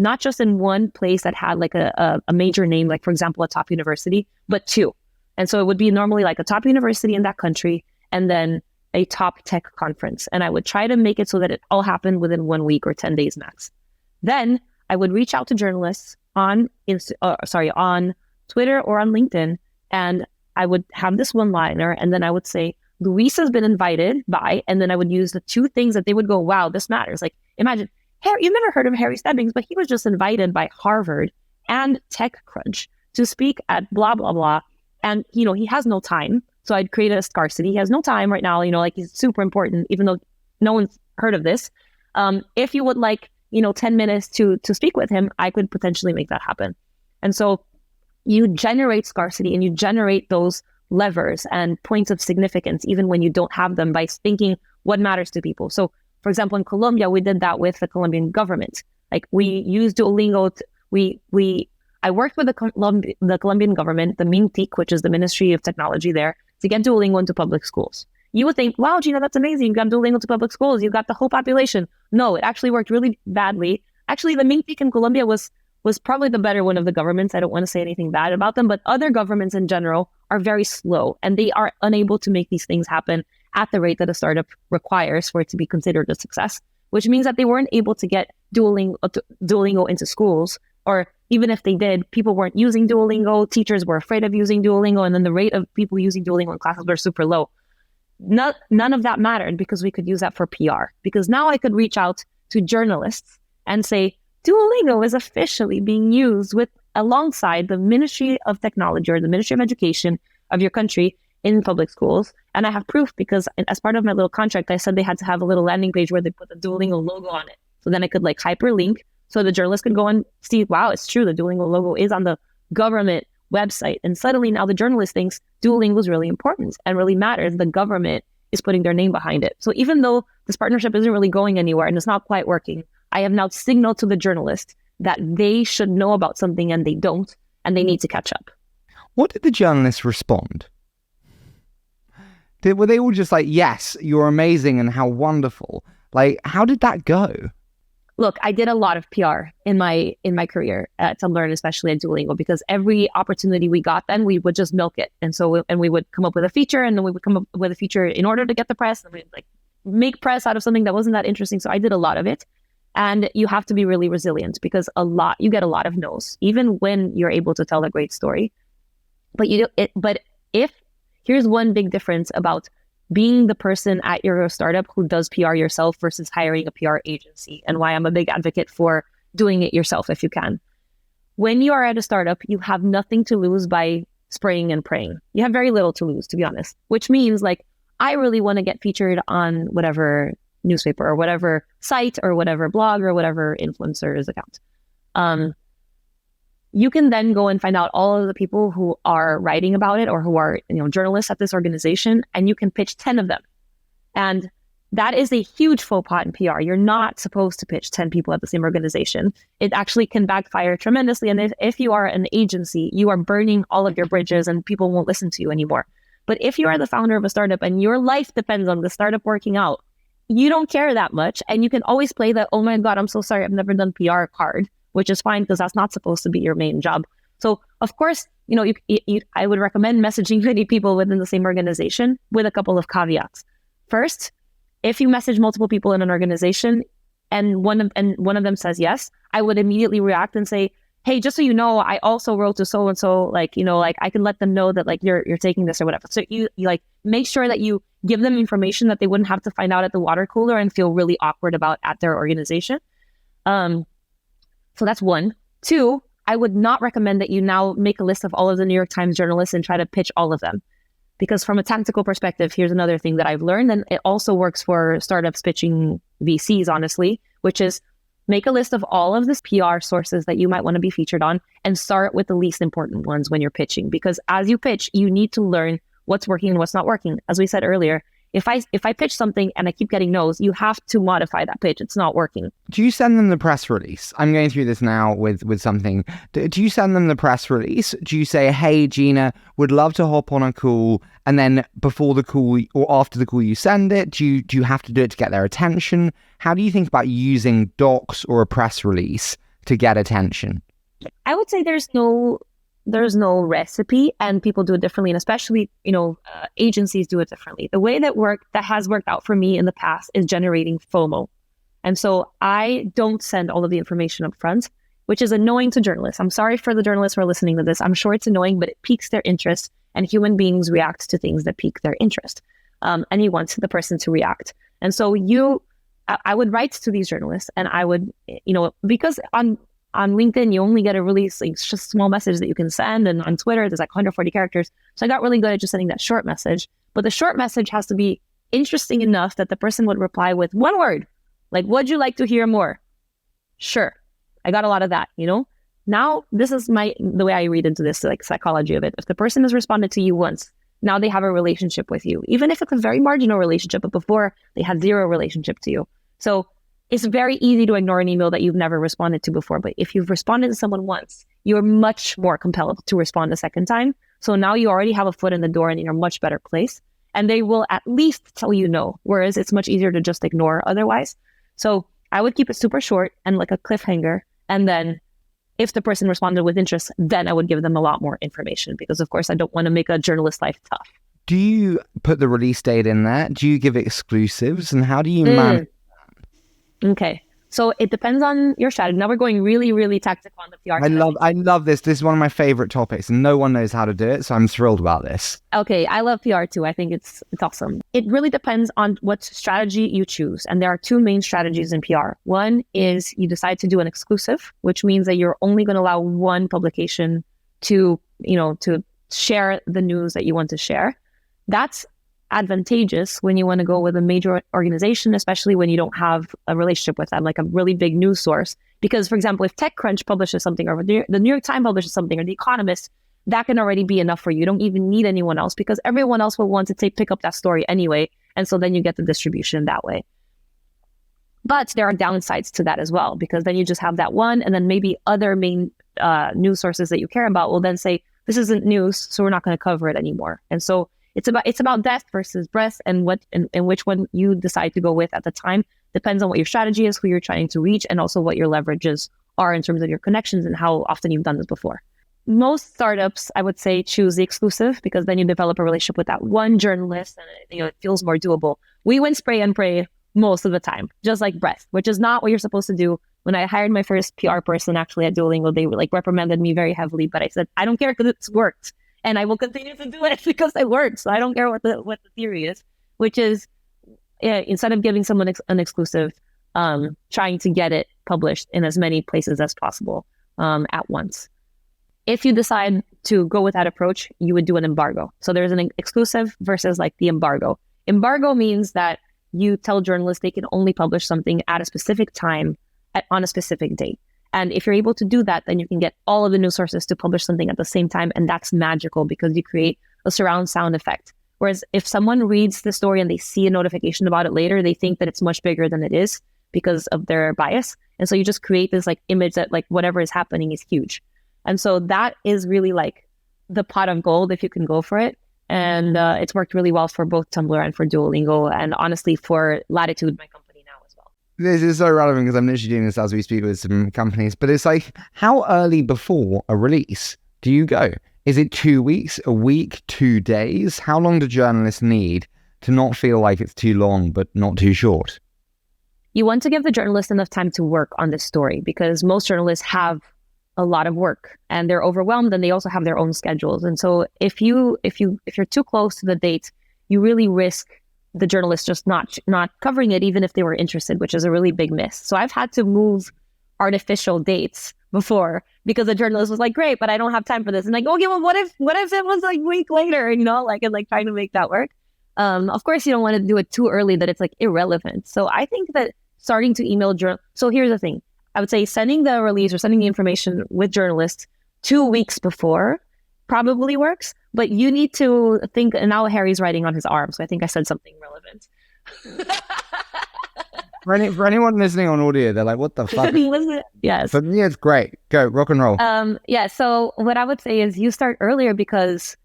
not just in one place that had like a major name, like for example, a top university, but 2. And so it would be normally like a top university in that country and then a top tech conference. And I would try to make it so that it all happened within 1 week or 10 days max. Then I would reach out to journalists on Twitter or on LinkedIn, and I would have this one-liner, and then I would say, Luis has been invited by, and then I would use the 2 things that they would go, wow, this matters. Like, imagine, Harry, you've never heard of Harry Stebbings, but he was just invited by Harvard and TechCrunch to speak at blah, blah, blah. And, he has no time. So I'd create a scarcity. He has no time right now, like he's super important, even though no one's heard of this. If you would like, 10 minutes to speak with him, I could potentially make that happen. And so you generate scarcity and you generate those levers and points of significance, even when you don't have them, by thinking what matters to people. So for example, in Colombia, we did that with the Colombian government. Like, we used Duolingo. I worked with the Colombian government, the MINTIC, which is the Ministry of Technology there, to get Duolingo into public schools. You would think, wow, Gina, that's amazing. You got Duolingo to public schools. You got the whole population. No, it actually worked really badly. Actually, the MINTIC in Colombia was probably the better one of the governments. I don't want to say anything bad about them, but other governments in general are very slow, and they are unable to make these things happen at the rate that a startup requires for it to be considered a success, which means that they weren't able to get Duolingo into schools, or even if they did, people weren't using Duolingo, teachers were afraid of using Duolingo, and then the rate of people using Duolingo in classes were super low. None of that mattered because we could use that for PR. Because now I could reach out to journalists and say, Duolingo is officially being used alongside the Ministry of Technology or the Ministry of Education of your country in public schools. And I have proof because as part of my little contract, I said they had to have a little landing page where they put the Duolingo logo on it. So then I could like hyperlink so the journalist could go and see, wow, it's true. The Duolingo logo is on the government website. And suddenly now the journalist thinks Duolingo is really important and really matters. The government is putting their name behind it. So even though this partnership isn't really going anywhere and it's not quite working, I have now signaled to the journalist that they should know about something and they don't, and they need to catch up. What did the journalists respond? Were they all just like, yes, you're amazing and how wonderful? Like, how did that go? Look, I did a lot of PR in my career at Tumblr and especially at Duolingo, because every opportunity we got, then we would just milk it. And so we would come up with a feature, and then we would come up with a feature in order to get the press, and we'd like make press out of something that wasn't that interesting. So I did a lot of it. And you have to be really resilient, because you get a lot of no's, even when you're able to tell a great story. But here's one big difference about being the person at your startup who does PR yourself versus hiring a PR agency, and why I'm a big advocate for doing it yourself if you can. When you are at a startup, you have nothing to lose by spraying and praying. You have very little to lose, to be honest, which means like, I really want to get featured on whatever newspaper or whatever site or whatever blog or whatever influencer's account. You can then go and find out all of the people who are writing about it or who are, journalists at this organization, and you can pitch 10 of them. And that is a huge faux pas in PR. You're not supposed to pitch 10 people at the same organization. It actually can backfire tremendously. And if you are an agency, you are burning all of your bridges and people won't listen to you anymore. But if you are the founder of a startup and your life depends on the startup working out, you don't care that much. And you can always play the, oh my God, I'm so sorry, I've never done PR card, which is fine, because that's not supposed to be your main job. So of course, I would recommend messaging many people within the same organization with a couple of caveats. First, if you message multiple people in an organization and one of them says yes, I would immediately react and say, hey, just so you know, I also wrote to so-and-so, I can let them know that you're taking this or whatever. So you make sure that you give them information that they wouldn't have to find out at the water cooler and feel really awkward about at their organization. So that's one. Two, I would not recommend that you now make a list of all of the New York Times journalists and try to pitch all of them. Because from a tactical perspective, here's another thing that I've learned, and it also works for startups pitching VCs, honestly, which is make a list of all of these PR sources that you might want to be featured on and start with the least important ones when you're pitching. Because as you pitch, you need to learn what's working and what's not working. As we said earlier, if I pitch something and I keep getting no's, you have to modify that pitch. It's not working. Do you send them the press release? I'm going through this now with something. Do you send them the press release? Do you say, hey, Gina, would love to hop on a call, and then before the call or after the call you send it? Do you have to do it to get their attention? How do you think about using docs or a press release to get attention? I would say there's no recipe, and people do it differently, and especially agencies do it differently. The way that has worked out for me in the past is generating FOMO, and so I don't send all of the information up front, which is annoying to journalists. I'm sorry for the journalists who are listening to this. I'm sure it's annoying, but it piques their interest, and human beings react to things that pique their interest, and you want the person to react. And so I would write to these journalists, and I would because on LinkedIn, you only get a really just small message that you can send. And on Twitter, there's 140 characters. So I got really good at just sending that short message. But the short message has to be interesting enough that the person would reply with one word. Would you like to hear more? Sure. I got a lot of that, Now, this is the way I read into this, psychology of it. If the person has responded to you once, now they have a relationship with you, even if it's a very marginal relationship, but before they had zero relationship to you. So it's very easy to ignore an email that you've never responded to before. But if you've responded to someone once, you're much more compelled to respond a second time. So now you already have a foot in the door and you're in a much better place. And they will at least tell you no, whereas it's much easier to just ignore otherwise. So I would keep it super short and like a cliffhanger. And then if the person responded with interest, then I would give them a lot more information, because of course I don't want to make a journalist's life tough. Do you put the release date in there? Do you give exclusives? And how do you manage? Okay. So it depends on your strategy. Now we're going really, really tactical on the PR. I love this. This is one of my favorite topics, and no one knows how to do it. So I'm thrilled about this. Okay. I love PR too. I think it's awesome. It really depends on what strategy you choose. And there are two main strategies in PR. One is you decide to do an exclusive, which means that you're only going to allow one publication to share the news that you want to share. That's advantageous when you want to go with a major organization, especially when you don't have a relationship with them, like a really big news source. Because, for example, if TechCrunch publishes something, or the New York Times publishes something, or The Economist, that can already be enough for you. You don't even need anyone else, because everyone else will want to pick up that story anyway. And so then you get the distribution that way. But there are downsides to that as well, because then you just have that one, and then maybe other main news sources that you care about will then say, this isn't news, so we're not going to cover it anymore. And so it's about depth versus breadth, and which one you decide to go with at the time Depends on what your strategy is, who you're trying to reach, and also what your leverages are in terms of your connections and how often you've done this before. Most startups, I would say, choose the exclusive because then you develop a relationship with that one journalist and it feels more doable. We went spray and pray most of the time, just like breath, which is not what you're supposed to do. When I hired my first PR person actually at Duolingo, they reprimanded me very heavily, but I said, I don't care because it's worked and I will continue to do it because it works. So I don't care what the theory is, which is instead of giving someone an exclusive, trying to get it published in as many places as possible at once. If you decide to go with that approach, you would do an embargo. So there's an exclusive versus the embargo. Embargo means that you tell journalists they can only publish something at a specific time on a specific date. And if you're able to do that, then you can get all of the news sources to publish something at the same time. And that's magical because you create a surround sound effect. Whereas if someone reads the story and they see a notification about it later, they think that it's much bigger than it is because of their bias. And so you just create this image that whatever is happening is huge. And so that is really the pot of gold if you can go for it. And it's worked really well for both Tumblr and for Duolingo, and honestly for Latitud, my company now as well. This is so relevant because I'm literally doing this as we speak with some companies, but it's how early before a release do you go? Is it 2 weeks, a week, 2 days? How long do journalists need to not feel like it's too long, but not too short? You want to give the journalist enough time to work on this story because most journalists have a lot of work and they're overwhelmed and they also have their own schedules. And so if you're too close to the date, you really risk the journalist just not covering it, even if they were interested, which is a really big miss. So I've had to move artificial dates before because the journalist was great, but I don't have time for this. And okay, well, what if it was a week later, and trying to make that work. Of course, you don't want to do it too early that it's irrelevant. So I think that starting to email so here's the thing. I would say sending the release or sending the information with journalists 2 weeks before probably works, but you need to think, and now Harry's writing on his arm, so I think I said something relevant. For anyone listening on audio, they're what the fuck? Yes. For me, it's great. Go, rock and roll. So what I would say is you start earlier because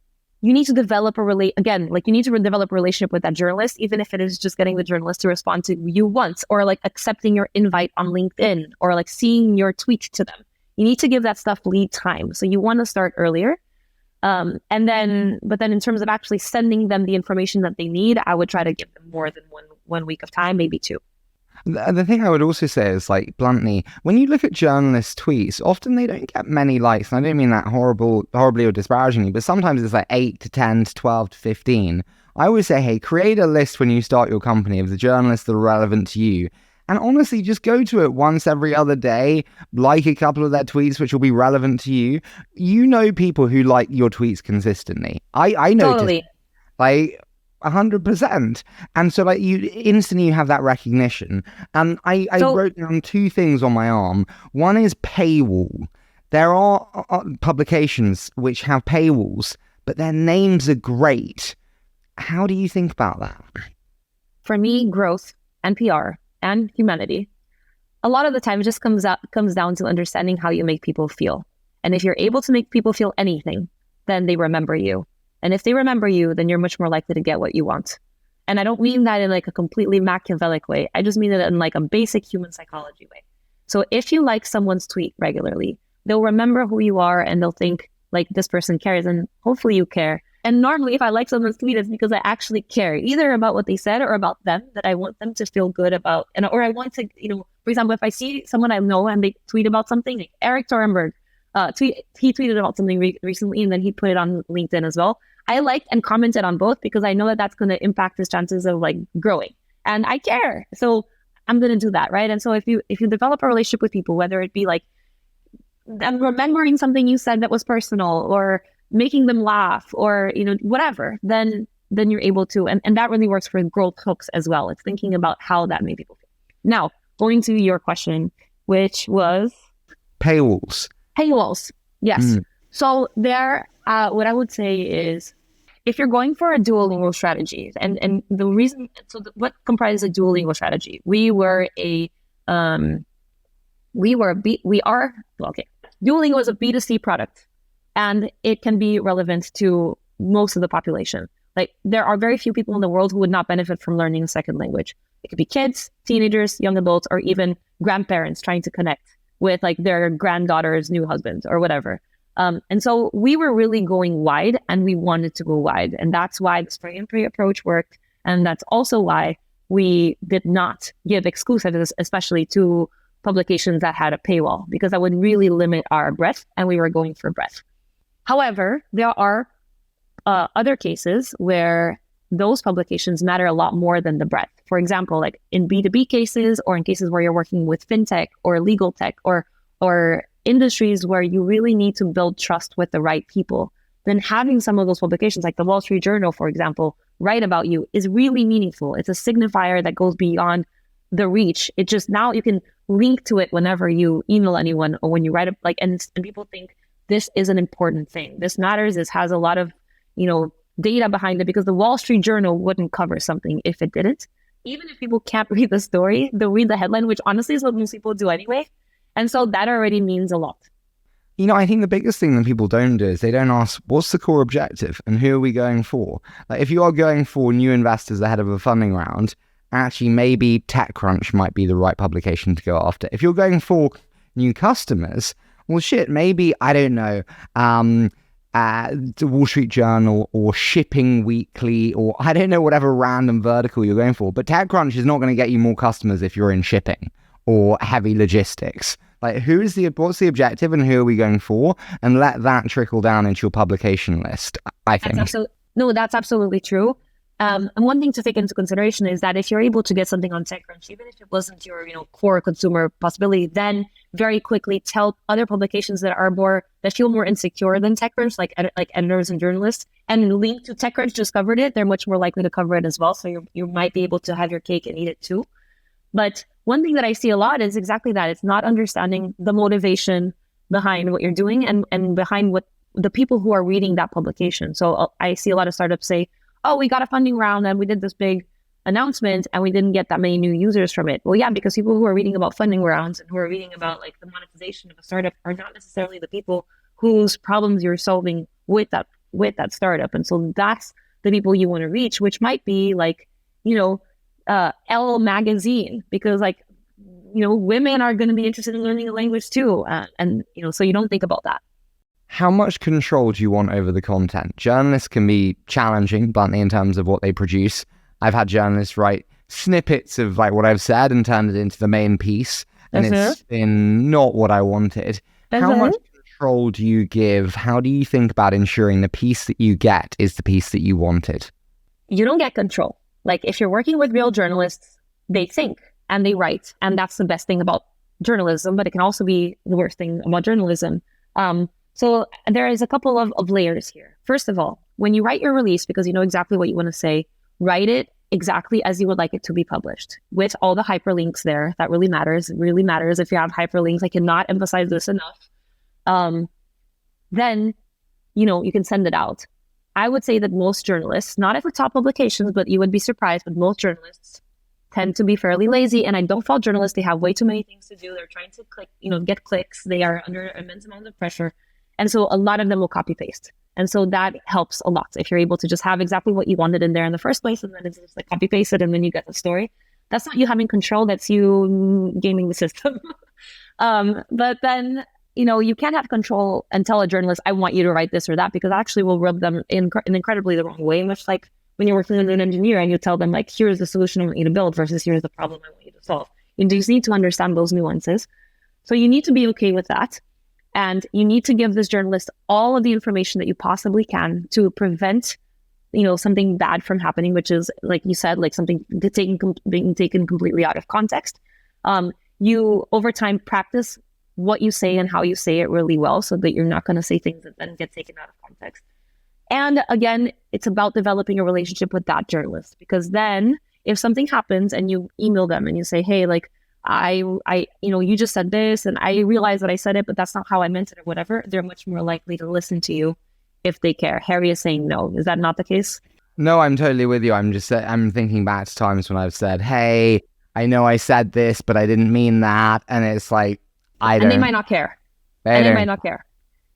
you need to develop you need to develop a relationship with that journalist, even if it is just getting the journalist to respond to you once, or accepting your invite on LinkedIn, or seeing your tweet to them. You need to give that stuff lead time. So you want to start earlier. But then in terms of actually sending them the information that they need, I would try to give them more than one week of time, maybe 2. The thing I would also say is, bluntly, when you look at journalists' tweets, often they don't get many likes. And I don't mean that horribly or disparagingly, but sometimes it's 8 to 10 to 12 to 15. I always say, hey, create a list when you start your company of the journalists that are relevant to you. And honestly, just go to it once every other day, like a couple of their tweets, which will be relevant to you. You know people who like your tweets consistently. I noticed. Totally. 100%. And so you instantly have that recognition. And I wrote down 2 things on my arm. One is paywall. There are publications which have paywalls, but their names are great. How do you think about that? For me, growth and PR and humanity, a lot of the time it just comes down to understanding how you make people feel. And if you're able to make people feel anything, then they remember you. And if they remember you, then you're much more likely to get what you want. And I don't mean that in a completely Machiavellic way. I just mean it in a basic human psychology way. So if you like someone's tweet regularly, they'll remember who you are and they'll think this person cares, and hopefully you care. And normally if I like someone's tweet, it's because I actually care, either about what they said or about them, that I want them to feel good about. Or I want to, for example, if I see someone I know and they tweet about something, Eric Thorenberg, he tweeted about something recently and then he put it on LinkedIn as well. I liked and commented on both because I know that that's going to impact his chances of growing, and I care. So I'm going to do that. Right. And so if you develop a relationship with people, whether it be them remembering something you said that was personal, or making them laugh, or, whatever, then you're able to, and that really works for growth hooks as well. It's thinking about how that made people feel. Now, going to your question, which was paywalls. Yes. So there, what I would say is, if you're going for a Duolingo strategy, and the reason, what comprises a Duolingo strategy? Duolingo is a B2C product, and it can be relevant to most of the population. There are very few people in the world who would not benefit from learning a second language. It could be kids, teenagers, young adults, or even grandparents trying to connect with like their granddaughter's new husband or whatever. And so we were really going wide, and we wanted to go wide. And that's why the spray and pray approach worked. And that's also why we did not give exclusives, especially to publications that had a paywall, because that would really limit our breadth, and we were going for breadth. However, there are other cases where those publications matter a lot more than the breadth. For example, like in B2B cases, or in cases where you're working with fintech or legal tech or industries where you really need to build trust with the right people, then having some of those publications, like the Wall Street Journal, for example, write about you is really meaningful. It's a signifier that goes beyond the reach. It just, now you can link to it whenever you email anyone or when you write it, like, and people think this is an important thing. This matters. This has a lot of, data behind it, because the Wall Street Journal wouldn't cover something if it didn't. Even if people can't read the story, they'll read the headline, which honestly is what most people do anyway. And so that already means a lot. I think the biggest thing that people don't do is they don't ask, what's the core objective and who are we going for? Like, if you are going for new investors ahead of a funding round, actually maybe TechCrunch might be the right publication to go after. If you're going for new customers, well, shit, maybe, I don't know, the Wall Street Journal or Shipping Weekly, or I don't know, whatever random vertical you're going for. But TechCrunch is not going to get you more customers if you're in shipping or heavy logistics. Like, what's the objective and who are we going for? And let that trickle down into your publication list, I think. That's absolutely true. And one thing to take into consideration is that if you're able to get something on TechCrunch, even if it wasn't your core consumer possibility, then very quickly tell other publications that feel more insecure than TechCrunch, like editors and journalists, and link to TechCrunch just covered it. They're much more likely to cover it as well. So you might be able to have your cake and eat it too. But one thing that I see a lot is exactly that. It's not understanding the motivation behind what you're doing and behind what the people who are reading that publication. So I see a lot of startups say, oh, we got a funding round and we did this big announcement and we didn't get that many new users from it. Well, yeah, because people who are reading about funding rounds and who are reading about like the monetization of a startup are not necessarily the people whose problems you're solving with that startup. And so that's the people you want to reach, which might be like, Elle magazine, because like, women are going to be interested in learning a language too. So you don't think about that. How much control do you want over the content? Journalists can be challenging, bluntly, in terms of what they produce. I've had journalists write snippets of like what I've said and turn it into the main piece, and it's been not what I wanted. How much control do you give? How do you think about ensuring the piece that you get is the piece that you wanted? You don't get control. Like, if you're working with real journalists, they think and they write, and that's the best thing about journalism, but it can also be the worst thing about journalism. So there is a couple of layers here. First of all, when you write your release, because you know exactly what you want to say, write it exactly as you would like it to be published, with all the hyperlinks there. That really matters. It really matters if you have hyperlinks. I cannot emphasize this enough. Then, you can send it out. I would say that most journalists, not at the top publications, but you would be surprised, but most journalists tend to be fairly lazy. And I don't fault journalists. They have way too many things to do. They're trying to get clicks. They are under immense amounts of pressure. And so a lot of them will copy paste. And so that helps a lot. If you're able to just have exactly what you wanted in there in the first place, and then it's just like copy paste it, and then you get the story. That's not you having control. That's you gaming the system. But then, you can't have control and tell a journalist, I want you to write this or that, because actually will rub them in incredibly the wrong way. Much like when you're working with an engineer and you tell them like, here's the solution I want you to build versus here's the problem I want you to solve. You just need to understand those nuances. So you need to be okay with that. And you need to give this journalist all of the information that you possibly can to prevent, something bad from happening, which is, like you said, like something being taken completely out of context. You, over time, practice what you say and how you say it really well, so that you're not going to say things that then get taken out of context. And again, it's about developing a relationship with that journalist, because then if something happens and you email them and you say, hey, like, you just said this and I realized that I said it, but that's not how I meant it or whatever, they're much more likely to listen to you if they care. Harry is saying no. Is that not the case? No, I'm totally with you. I'm thinking back to times when I've said, hey, I know I said this, but I didn't mean that. And it's like, and they might not care. They might not care.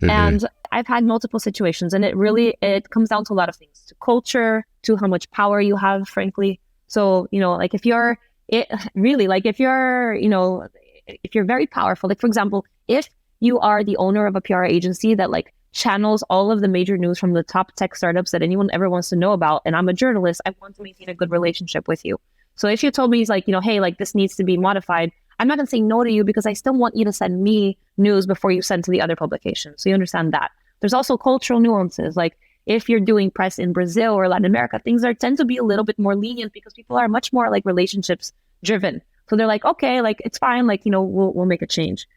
Mm-hmm. And I've had multiple situations, and it comes down to a lot of things, to culture, to how much power you have, frankly. So, like if you're it really, like, if you're, if you're very powerful, like, for example, if you are the owner of a PR agency that like channels all of the major news from the top tech startups that anyone ever wants to know about, and I'm a journalist, I want to maintain a good relationship with you. So if you told me, it's like, hey, like, this needs to be modified, I'm not going to say no to you, because I still want you to send me news before you send to the other publication. So you understand that. There's also cultural nuances. Like, if you're doing press in Brazil or Latin America, things tend to be a little bit more lenient because people are much more like relationships driven. So they're like, okay, like, it's fine. Like, we'll make a change.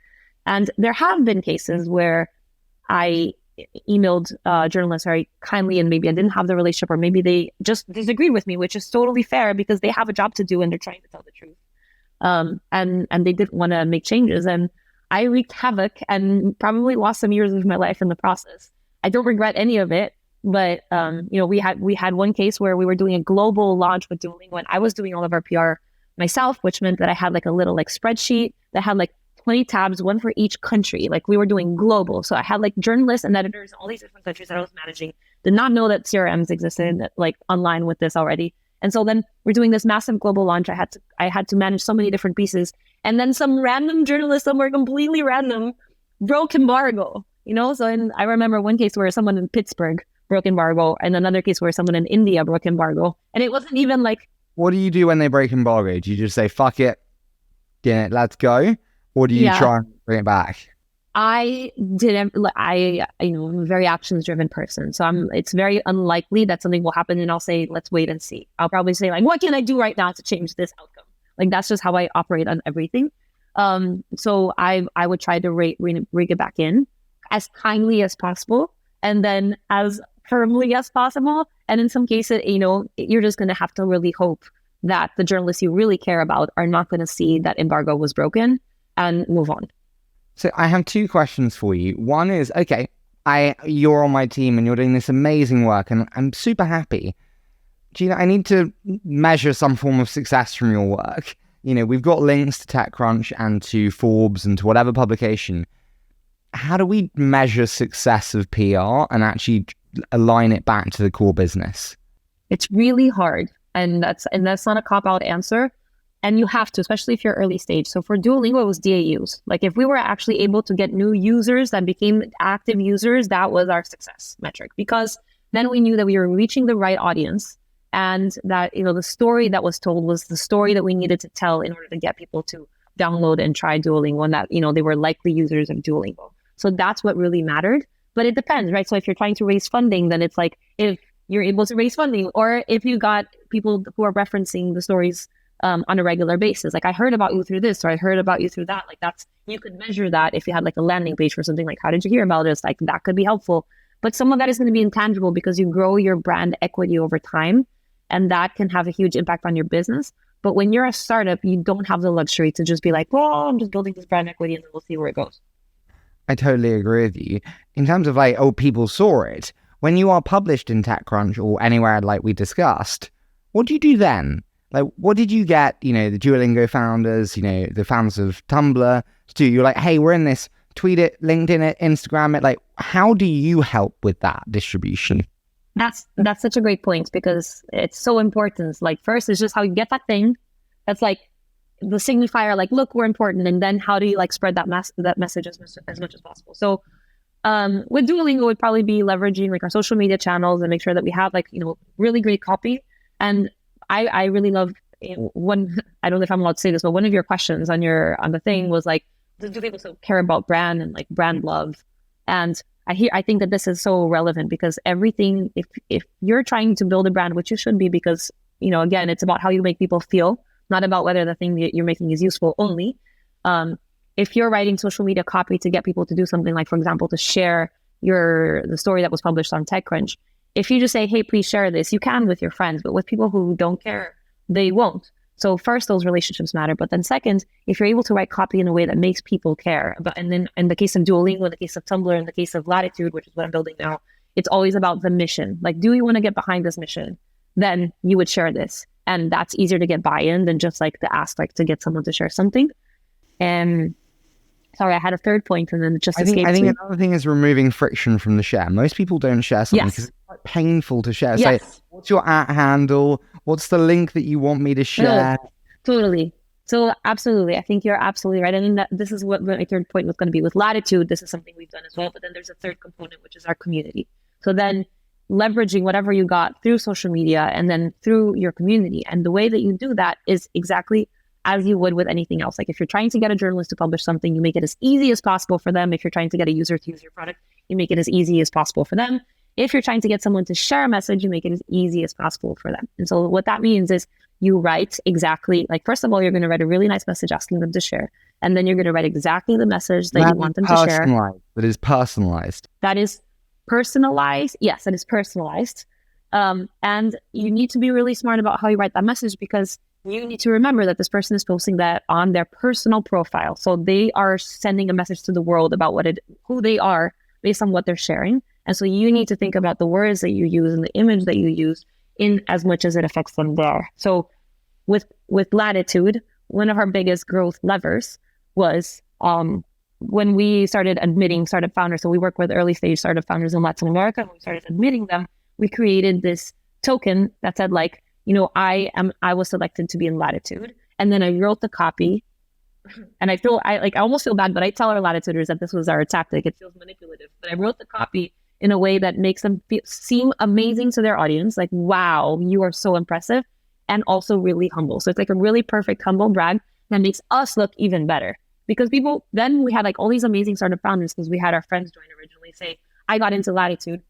And there have been cases where I emailed journalists very kindly, and maybe I didn't have the relationship, or maybe they just disagreed with me, which is totally fair because they have a job to do and they're trying to tell the truth. And they didn't want to make changes. And I wreaked havoc and probably lost some years of my life in the process. I don't regret any of it, but we had one case where we were doing a global launch with Duolingo, and I was doing all of our PR myself, which meant that I had like a little like spreadsheet that had like 20 tabs, one for each country. Like, we were doing global. So I had like journalists and editors in all these different countries that I was managing. Did not know that CRMs existed like online with this already. And so then we're doing this massive global launch. I had to manage so many different pieces. And then some random journalist somewhere completely random broke embargo, So I remember one case where someone in Pittsburgh broke embargo, and another case where someone in India broke embargo. And it wasn't even like... What do you do when they break embargo? Do you just say, fuck it, get it, let's go? Or do you try and bring it back? I'm a very actions driven person. So it's very unlikely that something will happen and I'll say, let's wait and see. I'll probably say, like, what can I do right now to change this outcome? Like, that's just how I operate on everything. So I would try to rig it back in as kindly as possible, and then as firmly as possible. And in some cases, you're just going to have to really hope that the journalists you really care about are not going to see that embargo was broken and move on. So I have two questions for you. One is, okay, you're on my team and you're doing this amazing work and I'm super happy. Gina, I need to measure some form of success from your work. We've got links to TechCrunch and to Forbes and to whatever publication. How do we measure success of PR and actually align it back to the core business? It's really hard. And that's not a cop-out answer. And you have to, especially if you're early stage. So for Duolingo, it was DAUs. Like, if we were actually able to get new users that became active users, that was our success metric, because then we knew that we were reaching the right audience, and that, the story that was told was the story that we needed to tell in order to get people to download and try Duolingo, and that, they were likely users of Duolingo. So that's what really mattered. But it depends, right? So if you're trying to raise funding, then it's like, if you're able to raise funding, or if you got people who are referencing the stories on a regular basis. Like, I heard about you through this, or I heard about you through that. Like, you could measure that if you had like a landing page for something, like, how did you hear about us? Like, that could be helpful. But some of that is going to be intangible because you grow your brand equity over time, and that can have a huge impact on your business. But when you're a startup, you don't have the luxury to just be like, well, I'm just building this brand equity and then we'll see where it goes. I totally agree with you. In terms of like, people saw it. When you are published in TechCrunch or anywhere like we discussed, what do you do then? Like, what did you get, the Duolingo founders, the founders of Tumblr to do? You're like, hey, we're in this, tweet it, LinkedIn it, Instagram it. Like, how do you help with that distribution? That's such a great point, because it's so important. Like, first is just how you get that thing. That's like the signifier, like, look, we're important. And then how do you like spread that message as much as possible? So with Duolingo, it would probably be leveraging like our social media channels and make sure that we have like, really great copy. And I really love one, I don't know if I'm allowed to say this, but one of your questions on the thing was like, do people still care about brand and like brand love? And I think that this is so relevant, because everything, if you're trying to build a brand, which you should be, because, again, it's about how you make people feel, not about whether the thing that you're making is useful only. If you're writing social media copy to get people to do something, like, for example, to share the story that was published on TechCrunch, if you just say, hey, please share this, you can with your friends, but with people who don't care, they won't. So first, those relationships matter. But then second, if you're able to write copy in a way that makes people care, and then in the case of Duolingo, in the case of Tumblr, in the case of Latitude, which is what I'm building now, it's always about the mission. Like, do you want to get behind this mission? Then you would share this. And that's easier to get buy-in than just like to ask, like, to get someone to share something. And sorry, I had a third point and then it just escaped me. I think another thing is removing friction from the share. Most people don't share something because it's quite painful to share. Yes. Say, what's your @ handle? What's the link that you want me to share? Totally. So absolutely. I think you're absolutely right. And this is what my third point was going to be with Latitude. This is something we've done as well. But then there's a third component, which is our community. So then leveraging whatever you got through social media and then through your community. And the way that you do that is exactly as you would with anything else. Like if you're trying to get a journalist to publish something, you make it as easy as possible for them. If you're trying to get a user to use your product, you make it as easy as possible for them. If you're trying to get someone to share a message, you make it as easy as possible for them. And so what that means is you write exactly, like, first of all, you're going to write a really nice message asking them to share. And then you're going to write exactly the message that you want them to share. That is personalized. That is personalized. Yes, that is personalized. And you need to be really smart about how you write that message, because you need to remember that this person is posting that on their personal profile. So they are sending a message to the world about who they are based on what they're sharing. And so you need to think about the words that you use and the image that you use in as much as it affects them there. So with Latitude, one of our biggest growth levers was when we started admitting startup founders. So we work with early stage startup founders in Latin America. When we started admitting them, we created this token that said, like, you know, I was selected to be in Latitude. And then I wrote the copy. And I almost feel bad, but I tell our Latituders that this was our tactic. It feels manipulative, but I wrote the copy in a way that makes them seem amazing to their audience. Like, wow, you are so impressive, and also really humble. So it's like a really perfect humble brag that makes us look even better. Because then we had like all these amazing startup founders, because we had our friends join originally say, I got into Latitude.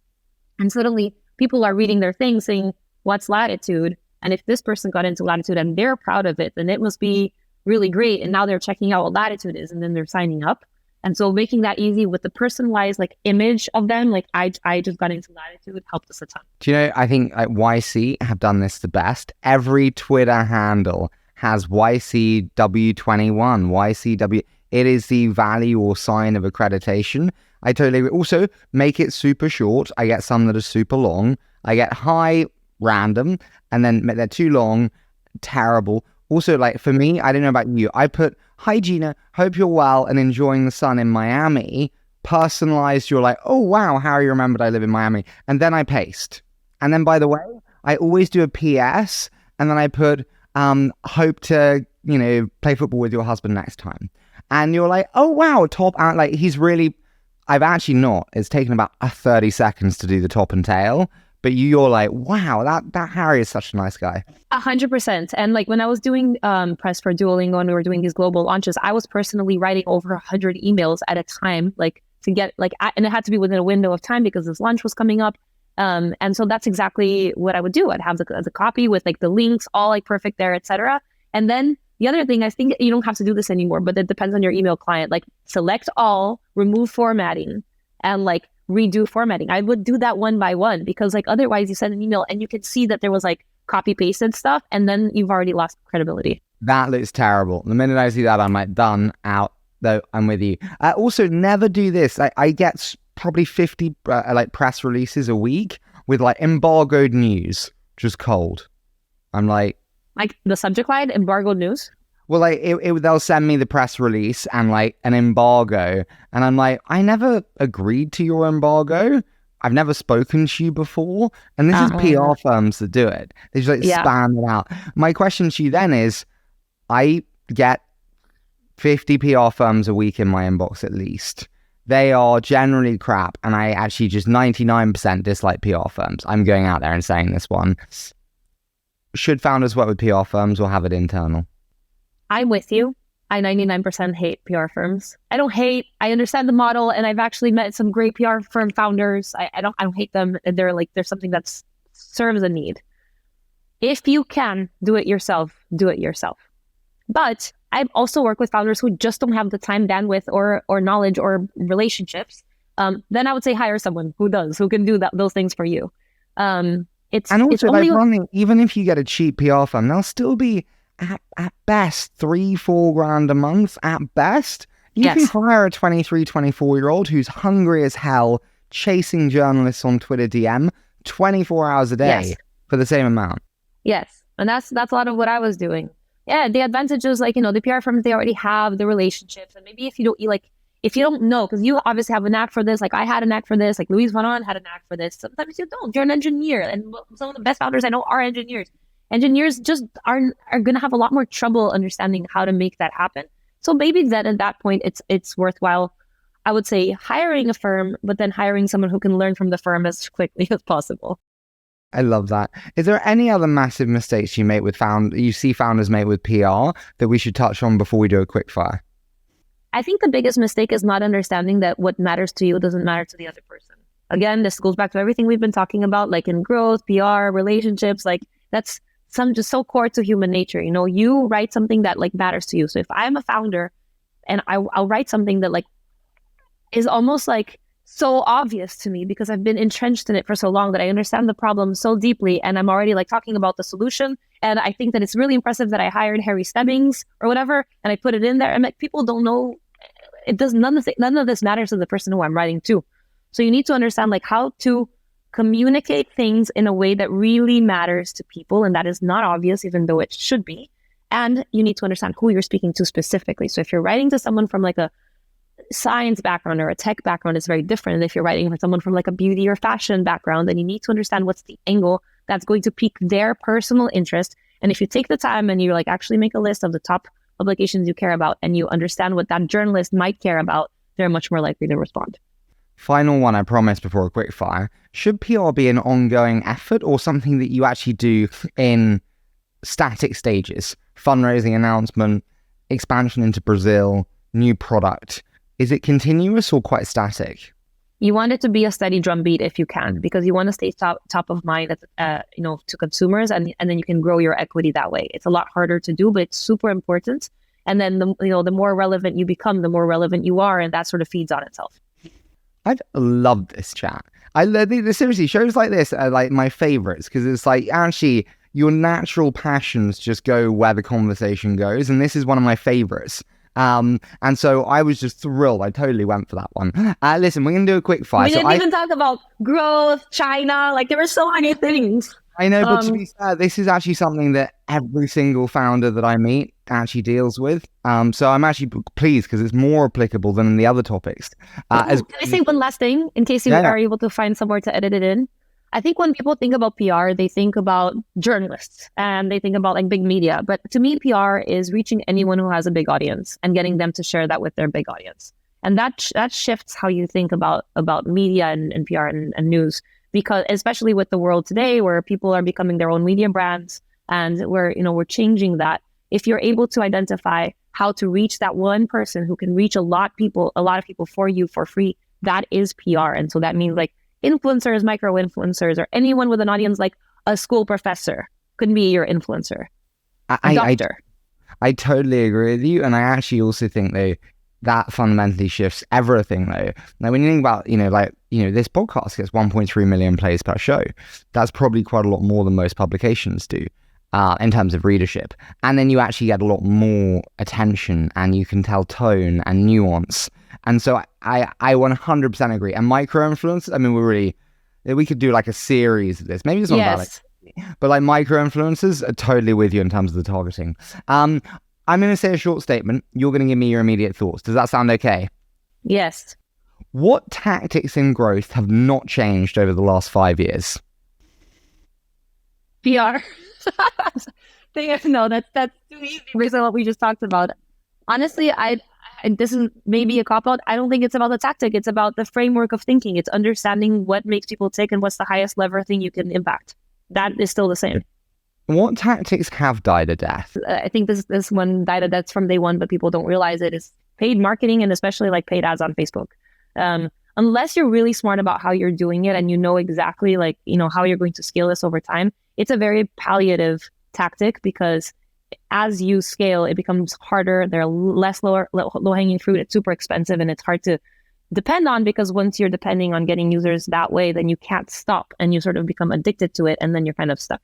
And suddenly people are reading their thing saying, what's Latitude? And if this person got into Latitude and they're proud of it, then it must be really great. And now they're checking out what Latitude is, and then they're signing up. And so making that easy with the personalized like image of them, like I just got into Latitude, helped us a ton. Do you know, I think like YC have done this the best. Every Twitter handle has YCW21, YCW. It is the value or sign of accreditation. I totally agree. Also, make it super short. I get some that are super long. I get high, random, and then they're too long, terrible. Also, like for me, I don't know about you, I put, hi Gina, hope you're well and enjoying the sun in Miami. Personalized, you're like, oh wow, Harry remembered I live in Miami. And then I paste. And then, by the way, I always do a PS, and then I put, hope to, you know, play football with your husband next time. And you're like, oh wow, top out. Like he's really, I've actually not. It's taken about 30 seconds to do the top and tail. But you're like, wow, that Harry is such a nice guy. 100%. And like when I was doing press for Duolingo and we were doing these global launches, I was personally writing over 100 emails at a time, like to get and it had to be within a window of time because this launch was coming up. And so that's exactly what I would do. I'd have the copy with like the links, all like perfect there, etc. And then the other thing, I think you don't have to do this anymore, but it depends on your email client. Like select all, remove formatting, and like redo formatting. I would do that one by one, because like otherwise you send an email and you can see that there was like copy pasted stuff, and then you've already lost credibility. That looks terrible. The minute I see that, I'm like, done, out, though, I'm with you. Also, never do this. I get probably 50 like press releases a week with like embargoed news, just cold. I'm like the subject line, embargoed news. Well, like they'll send me the press release and like an embargo, and I'm like, I never agreed to your embargo. I've never spoken to you before, and this is PR firms that do it. They just like spam it out. My question to you then is, I get 50 PR firms a week in my inbox at least. They are generally crap, and I actually just 99% dislike PR firms. I'm going out there and saying this one. Should founders work with PR firms or have it internal? I'm with you. I 99% hate PR firms. I I understand the model, and I've actually met some great PR firm founders. I don't hate them. They're something that serves a need. If you can do it yourself, do it yourself. But I've also worked with founders who just don't have the time, bandwidth, or knowledge or relationships. Then I would say hire someone who can do those things for you. Even if you get a cheap PR firm, they'll still be at best $3-4 a month at best. You can hire a 23, 24-year-old who's hungry as hell, chasing journalists on Twitter DM 24 hours a day for the same amount. Yes, and that's a lot of what I was doing. Yeah, the advantage is the PR firms, they already have the relationships, and maybe if you don't know, because you obviously have a knack for this, like I had a knack for this, like Luis Vanon had a knack for this. Sometimes you don't. You're an engineer, and some of the best founders I know are engineers. engineers just are going to have a lot more trouble understanding how to make that happen. So maybe then at that point, it's worthwhile, I would say, hiring a firm, but then hiring someone who can learn from the firm as quickly as possible. I love that. Is there any other massive mistakes you see founders make with PR that we should touch on before we do a quick fire? I think the biggest mistake is not understanding that what matters to you doesn't matter to the other person. Again, this goes back to everything we've been talking about, like in growth, PR, relationships, like that's just so core to human nature. You know, you write something that like matters to you. So if I'm a founder and I'll write something that like is almost like so obvious to me because I've been entrenched in it for so long that I understand the problem so deeply, and I'm already like talking about the solution. And I think that it's really impressive that I hired Harry Stebbings or whatever, and I put it in there. And like people don't know, it does none of this matters to the person who I'm writing to. So you need to understand like how to communicate things in a way that really matters to people, and that is not obvious, even though it should be. And you need to understand who you're speaking to specifically. So if you're writing to someone from like a science background or a tech background, it's very different. And if you're writing for someone from like a beauty or fashion background, then you need to understand what's the angle that's going to pique their personal interest. And if you take the time and you like actually make a list of the top publications you care about and you understand what that journalist might care about, they're much more likely to respond. Final one, I promise, before a quick fire. Should PR be an ongoing effort or something that you actually do in static stages? Fundraising, announcement, expansion into Brazil, new product. Is it continuous or quite static? You want it to be a steady drumbeat if you can, because you want to stay top of mind to consumers, and then you can grow your equity that way. It's a lot harder to do, but it's super important. And then the more relevant you become, the more relevant you are, and that sort of feeds on itself. I've loved this chat. Seriously, shows like this are like my favorites because it's like actually your natural passions just go where the conversation goes, and this is one of my favorites. And so I was just thrilled. I totally went for that one. Listen, we're gonna do a quick fire. We didn't even talk about growth, China. Like there were so many things. I know, but to be fair, this is actually something that every single founder that I meet actually deals with. So I'm actually pleased because it's more applicable than the other topics. Can I say one last thing in case you are able to find somewhere to edit it in? I think when people think about PR, they think about journalists and they think about like big media. But to me, PR is reaching anyone who has a big audience and getting them to share that with their big audience. And that shifts how you think about media and PR and news, because especially with the world today where people are becoming their own media brands and we're changing that. If you're able to identify how to reach that one person who can reach a lot of people for you for free, that is PR. And so that means like influencers, micro influencers, or anyone with an audience, like a school professor could be your influencer. A doctor. I totally agree with you. And I actually also think that fundamentally shifts everything though. Now, when you think about, this podcast gets 1.3 million plays per show. That's probably quite a lot more than most publications do in terms of readership. And then you actually get a lot more attention and you can tell tone and nuance. And so I 100% agree. And micro-influencers, I mean, we could do like a series of this. Maybe it's not about it. But like micro-influencers are totally with you in terms of the targeting. I'm going to say a short statement. You're going to give me your immediate thoughts. Does that sound okay? Yes. What tactics in growth have not changed over the last 5 years? PR. No, that's too easy based on what we just talked about. Honestly, this is maybe a cop-out. I don't think it's about the tactic. It's about the framework of thinking. It's understanding what makes people tick and what's the highest lever thing you can impact. That is still the same. What tactics have died a death? I think this one died a death from day one, but people don't realize it, is paid marketing and especially like paid ads on Facebook. Unless you're really smart about how you're doing it and you know exactly how you're going to scale this over time, it's a very palliative tactic because as you scale, it becomes harder. There are less low-hanging fruit. It's super expensive and it's hard to depend on, because once you're depending on getting users that way, then you can't stop and you sort of become addicted to it and then you're kind of stuck.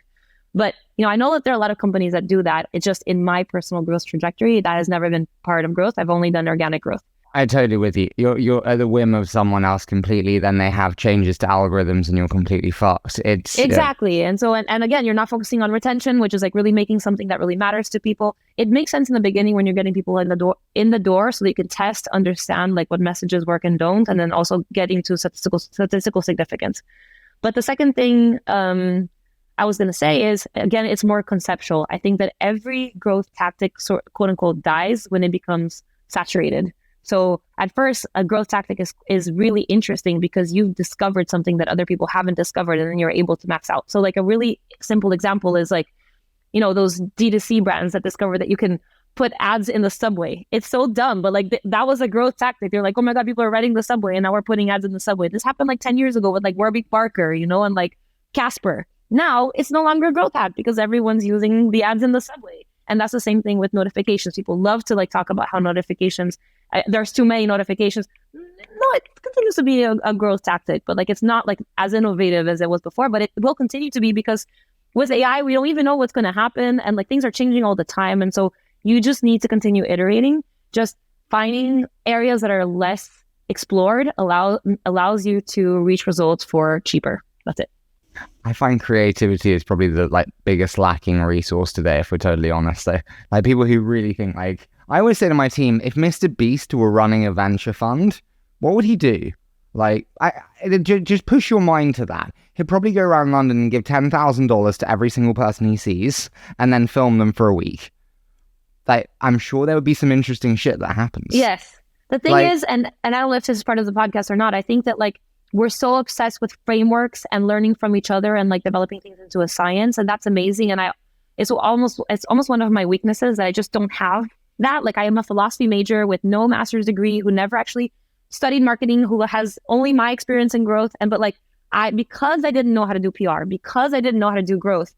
But, I know that there are a lot of companies that do that. It's just in my personal growth trajectory, that has never been part of growth. I've only done organic growth. I'm totally with you. You're at the whim of someone else completely. Then they have changes to algorithms and you're completely fucked. It's exactly. And so, and again, you're not focusing on retention, which is like really making something that really matters to people. It makes sense in the beginning when you're getting people in the door so that you can test, understand like what messages work and don't, and then also getting to statistical significance. But the second thing, I was going to say is, again, it's more conceptual. I think that every growth tactic, quote unquote, dies when it becomes saturated. So at first, a growth tactic is really interesting because you've discovered something that other people haven't discovered, and then you're able to max out. So like a really simple example is like, those D2C brands that discover that you can put ads in the subway. It's so dumb, but like that was a growth tactic. They're like, oh my God, people are riding the subway, and now we're putting ads in the subway. This happened like 10 years ago with like Warwick Barker, and like Casper. Now it's no longer a growth hack because everyone's using the ads in the subway. And that's the same thing with notifications. People love to like talk about how notifications, there's too many notifications. No, it continues to be a growth tactic, but like it's not like as innovative as it was before, but it will continue to be because with AI, we don't even know what's going to happen, and like things are changing all the time. And so you just need to continue iterating. Just finding areas that are less explored allows you to reach results for cheaper. That's it. I find creativity is probably the like biggest lacking resource today, if we're totally honest. So, like people who really think, like, I always say to my team, if Mr. Beast were running a venture fund, what would he do? Like, just push your mind to that. He'd probably go around London and give $10,000 to every single person he sees, and then film them for a week. Like, I'm sure there would be some interesting shit that happens. Yes. The thing is, and I don't know if this is part of the podcast or not, I think that like we're so obsessed with frameworks and learning from each other and like developing things into a science, and that's amazing. And it's almost one of my weaknesses that I just don't have that. Like I am a philosophy major with no master's degree, who never actually studied marketing, who has only my experience in growth. But like because I didn't know how to do PR, because I didn't know how to do growth,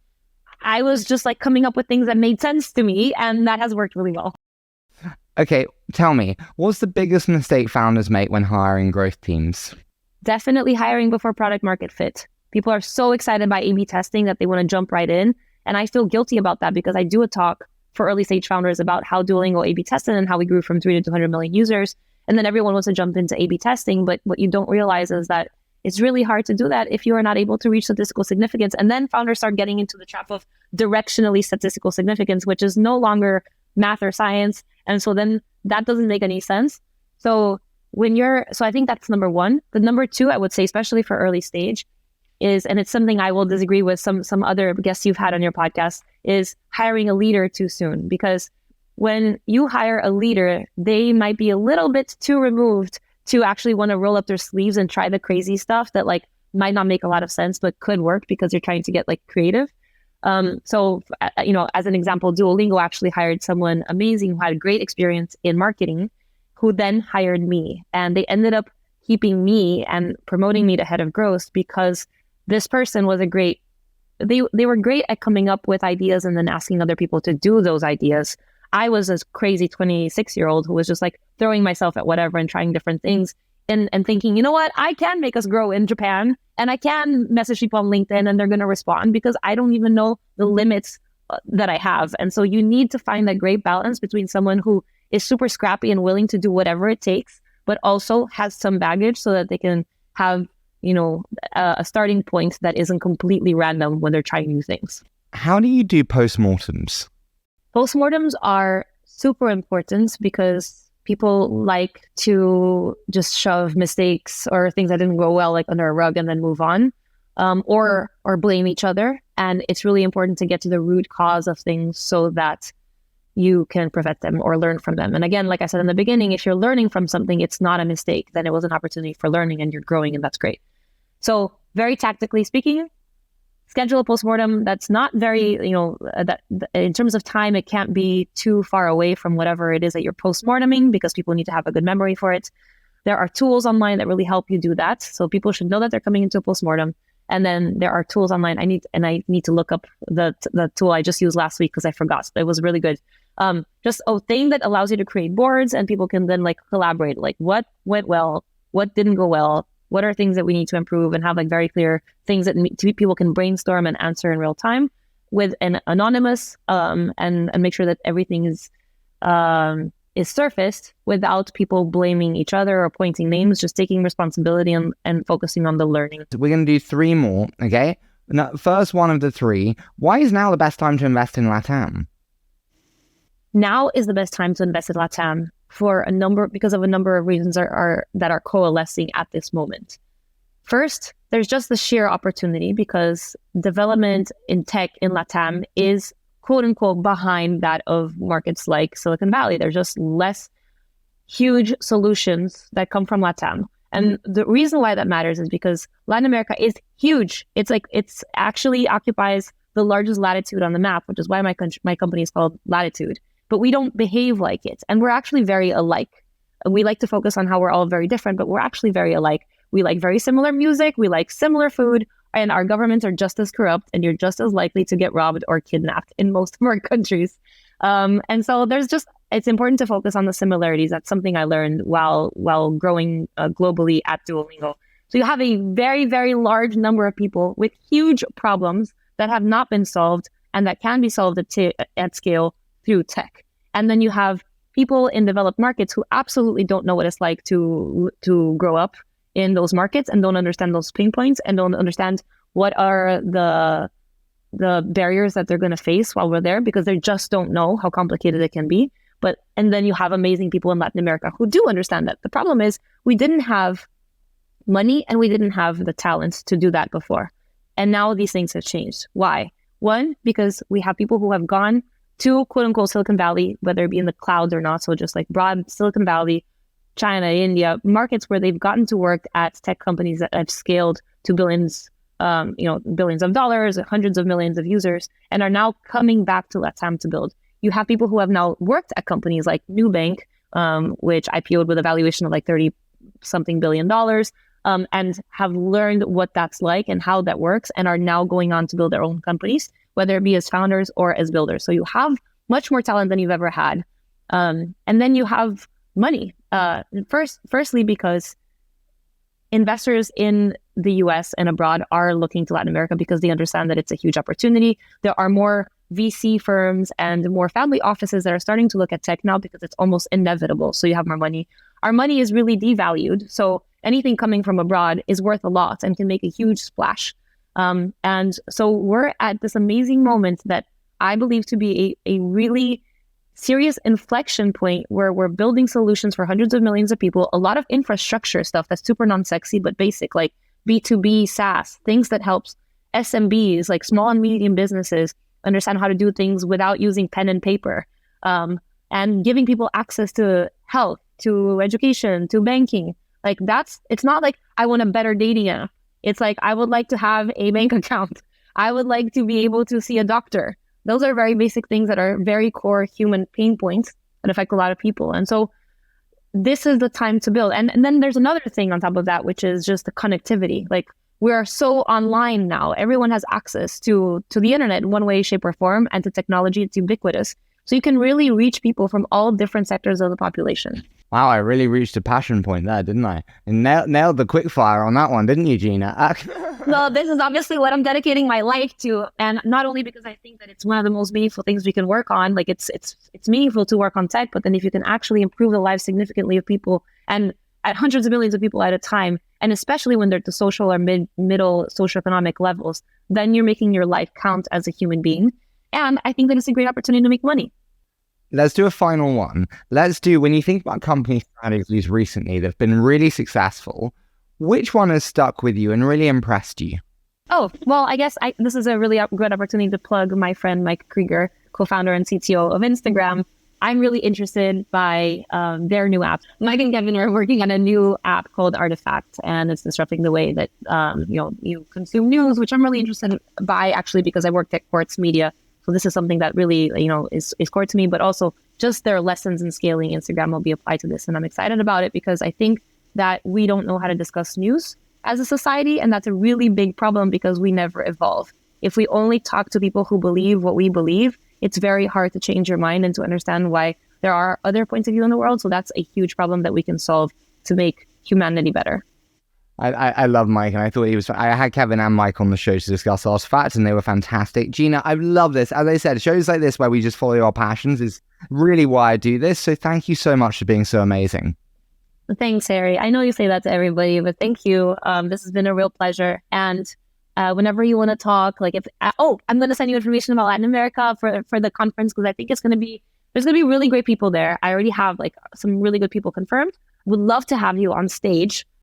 I was just like coming up with things that made sense to me, and that has worked really well. Okay, tell me, what's the biggest mistake founders make when hiring growth teams? Definitely hiring before product market fit. People are so excited by A/B testing that they want to jump right in. And I feel guilty about that because I do a talk for early stage founders about how Duolingo A/B tested and how we grew from 3 to 200 million users. And then everyone wants to jump into A/B testing. But what you don't realize is that it's really hard to do that if you are not able to reach statistical significance. And then founders start getting into the trap of directionally statistical significance, which is no longer math or science. And so then that doesn't make any sense. So I think that's number one. The number two, I would say, especially for early stage, is, and it's something I will disagree with some other guests you've had on your podcast, is hiring a leader too soon. Because when you hire a leader, they might be a little bit too removed to actually want to roll up their sleeves and try the crazy stuff that like might not make a lot of sense, but could work because you're trying to get like creative. So as an example, Duolingo actually hired someone amazing who had great experience in marketing, who then hired me, and they ended up keeping me and promoting me to head of growth because this person was they were great at coming up with ideas and then asking other people to do those ideas. I was a crazy 26-year-old who was just like throwing myself at whatever and trying different things and thinking, you know what, I can make us grow in Japan, and I can message people on LinkedIn and they're going to respond because I don't even know the limits that I have. And so you need to find that great balance between someone who is super scrappy and willing to do whatever it takes, but also has some baggage so that they can have, a starting point that isn't completely random when they're trying new things. How do you do postmortems? Postmortems are super important because people like to just shove mistakes or things that didn't go well like under a rug and then move on, or blame each other. And it's really important to get to the root cause of things so that you can prevent them or learn from them. And again, like I said in the beginning, if you're learning from something, it's not a mistake, then it was an opportunity for learning and you're growing, and that's great. So very tactically speaking, schedule a postmortem that's not very, that in terms of time, it can't be too far away from whatever it is that you're postmorteming because people need to have a good memory for it. There are tools online that really help you do that. So people should know that they're coming into a postmortem. And then there are tools online. I need to look up the tool I just used last week because I forgot. It was really good. Just a thing that allows you to create boards and people can then like collaborate, like what went well, what didn't go well, what are things that we need to improve, and have like very clear things that people can brainstorm and answer in real time with an anonymous, and make sure that everything is surfaced without people blaming each other or pointing names, just taking responsibility and focusing on the learning. We're going to do 3 more, okay? Now, first one of the 3, why is now the best time to invest in LATAM? Now is the best time to invest in LATAM because of a number of reasons that are coalescing at this moment. First, there's just the sheer opportunity because development in tech in LATAM is quote unquote behind that of markets like Silicon Valley. There's just less huge solutions that come from LATAM. And the reason why that matters is because Latin America is huge. It's actually occupies the largest latitude on the map, which is why my company is called Latitud. But we don't behave like it. And we're actually very alike. We like to focus on how we're all very different, but we're actually very alike. We like very similar music. We like similar food. And our governments are just as corrupt, and you're just as likely to get robbed or kidnapped in most of our countries. And so it's important to focus on the similarities. That's something I learned while growing globally at Duolingo. So you have a very, very large number of people with huge problems that have not been solved and that can be solved at scale through tech. And then you have people in developed markets who absolutely don't know what it's like to grow up in those markets and don't understand those pain points and don't understand what are the barriers that they're going to face while we're there, because they just don't know how complicated it can be. And then you have amazing people in Latin America who do understand that. The problem is we didn't have money and we didn't have the talent to do that before. And now these things have changed. Why? One, because we have people who have gone to quote unquote Silicon Valley, whether it be in the cloud or not. So just like broad Silicon Valley, China, India, markets where they've gotten to work at tech companies that have scaled to billions of dollars, hundreds of millions of users, and are now coming back to LATAM to build. You have people who have now worked at companies like Nubank, which IPO'd with a valuation of like $30-something billion, and have learned what that's like and how that works, and are now going on to build their own companies, whether it be as founders or as builders. So you have much more talent than you've ever had. And then you have money. Firstly, because investors in the US and abroad are looking to Latin America because they understand that it's a huge opportunity. There are more VC firms and more family offices that are starting to look at tech now because it's almost inevitable. So you have more money. Our money is really devalued. So anything coming from abroad is worth a lot and can make a huge splash. And so we're at this amazing moment that I believe to be a really serious inflection point where we're building solutions for hundreds of millions of people, a lot of infrastructure stuff that's super non-sexy, but basic, like B2B SaaS, things that helps SMBs, like small and medium businesses, understand how to do things without using pen and paper, and giving people access to health, to education, to banking. Like it's not like I want a better dating app. It's like, I would like to have a bank account. I would like to be able to see a doctor. Those are very basic things that are very core human pain points that affect a lot of people. And so this is the time to build. And then there's another thing on top of that, which is just the connectivity. Like we are so online now. Everyone has access to the internet in one way, shape, or form, and to technology. It's ubiquitous. So you can really reach people from all different sectors of the population. Wow, I really reached a passion point there, didn't I? And nailed the quickfire on that one, didn't you, Gina? Well, this is obviously what I'm dedicating my life to. And not only because I think that it's one of the most meaningful things we can work on, like it's meaningful to work on tech, but then if you can actually improve the lives significantly of people and at hundreds of millions of people at a time, and especially when they're at the social or middle socioeconomic levels, then you're making your life count as a human being. And I think that it's a great opportunity to make money. Let's do a final one. When you think about company strategies recently that have been really successful, which one has stuck with you and really impressed you? Oh, well, I guess this is a really good opportunity to plug my friend Mike Krieger, co-founder and CTO of Instagram. I'm really interested by their new app. Mike and Kevin are working on a new app called Artifact, and it's disrupting the way that you consume news, which I'm really interested by, actually, because I worked at Quartz Media. So this is something that really, is core to me, but also just their lessons in scaling Instagram will be applied to this. And I'm excited about it because I think that we don't know how to discuss news as a society. And that's a really big problem because we never evolve. If we only talk to people who believe what we believe, it's very hard to change your mind and to understand why there are other points of view in the world. So that's a huge problem that we can solve to make humanity better. I love Mike, and I thought I had Kevin and Mike on the show to discuss Artifact, and they were fantastic. Gina, I love this. As I said, shows like this where we just follow our passions is really why I do this. So thank you so much for being so amazing. Thanks, Harry. I know you say that to everybody, but thank you. This has been a real pleasure. And whenever you want to talk, I'm going to send you information about Latin America for the conference, because I think there's going to be really great people there. I already have some really good people confirmed. Would love to have you on stage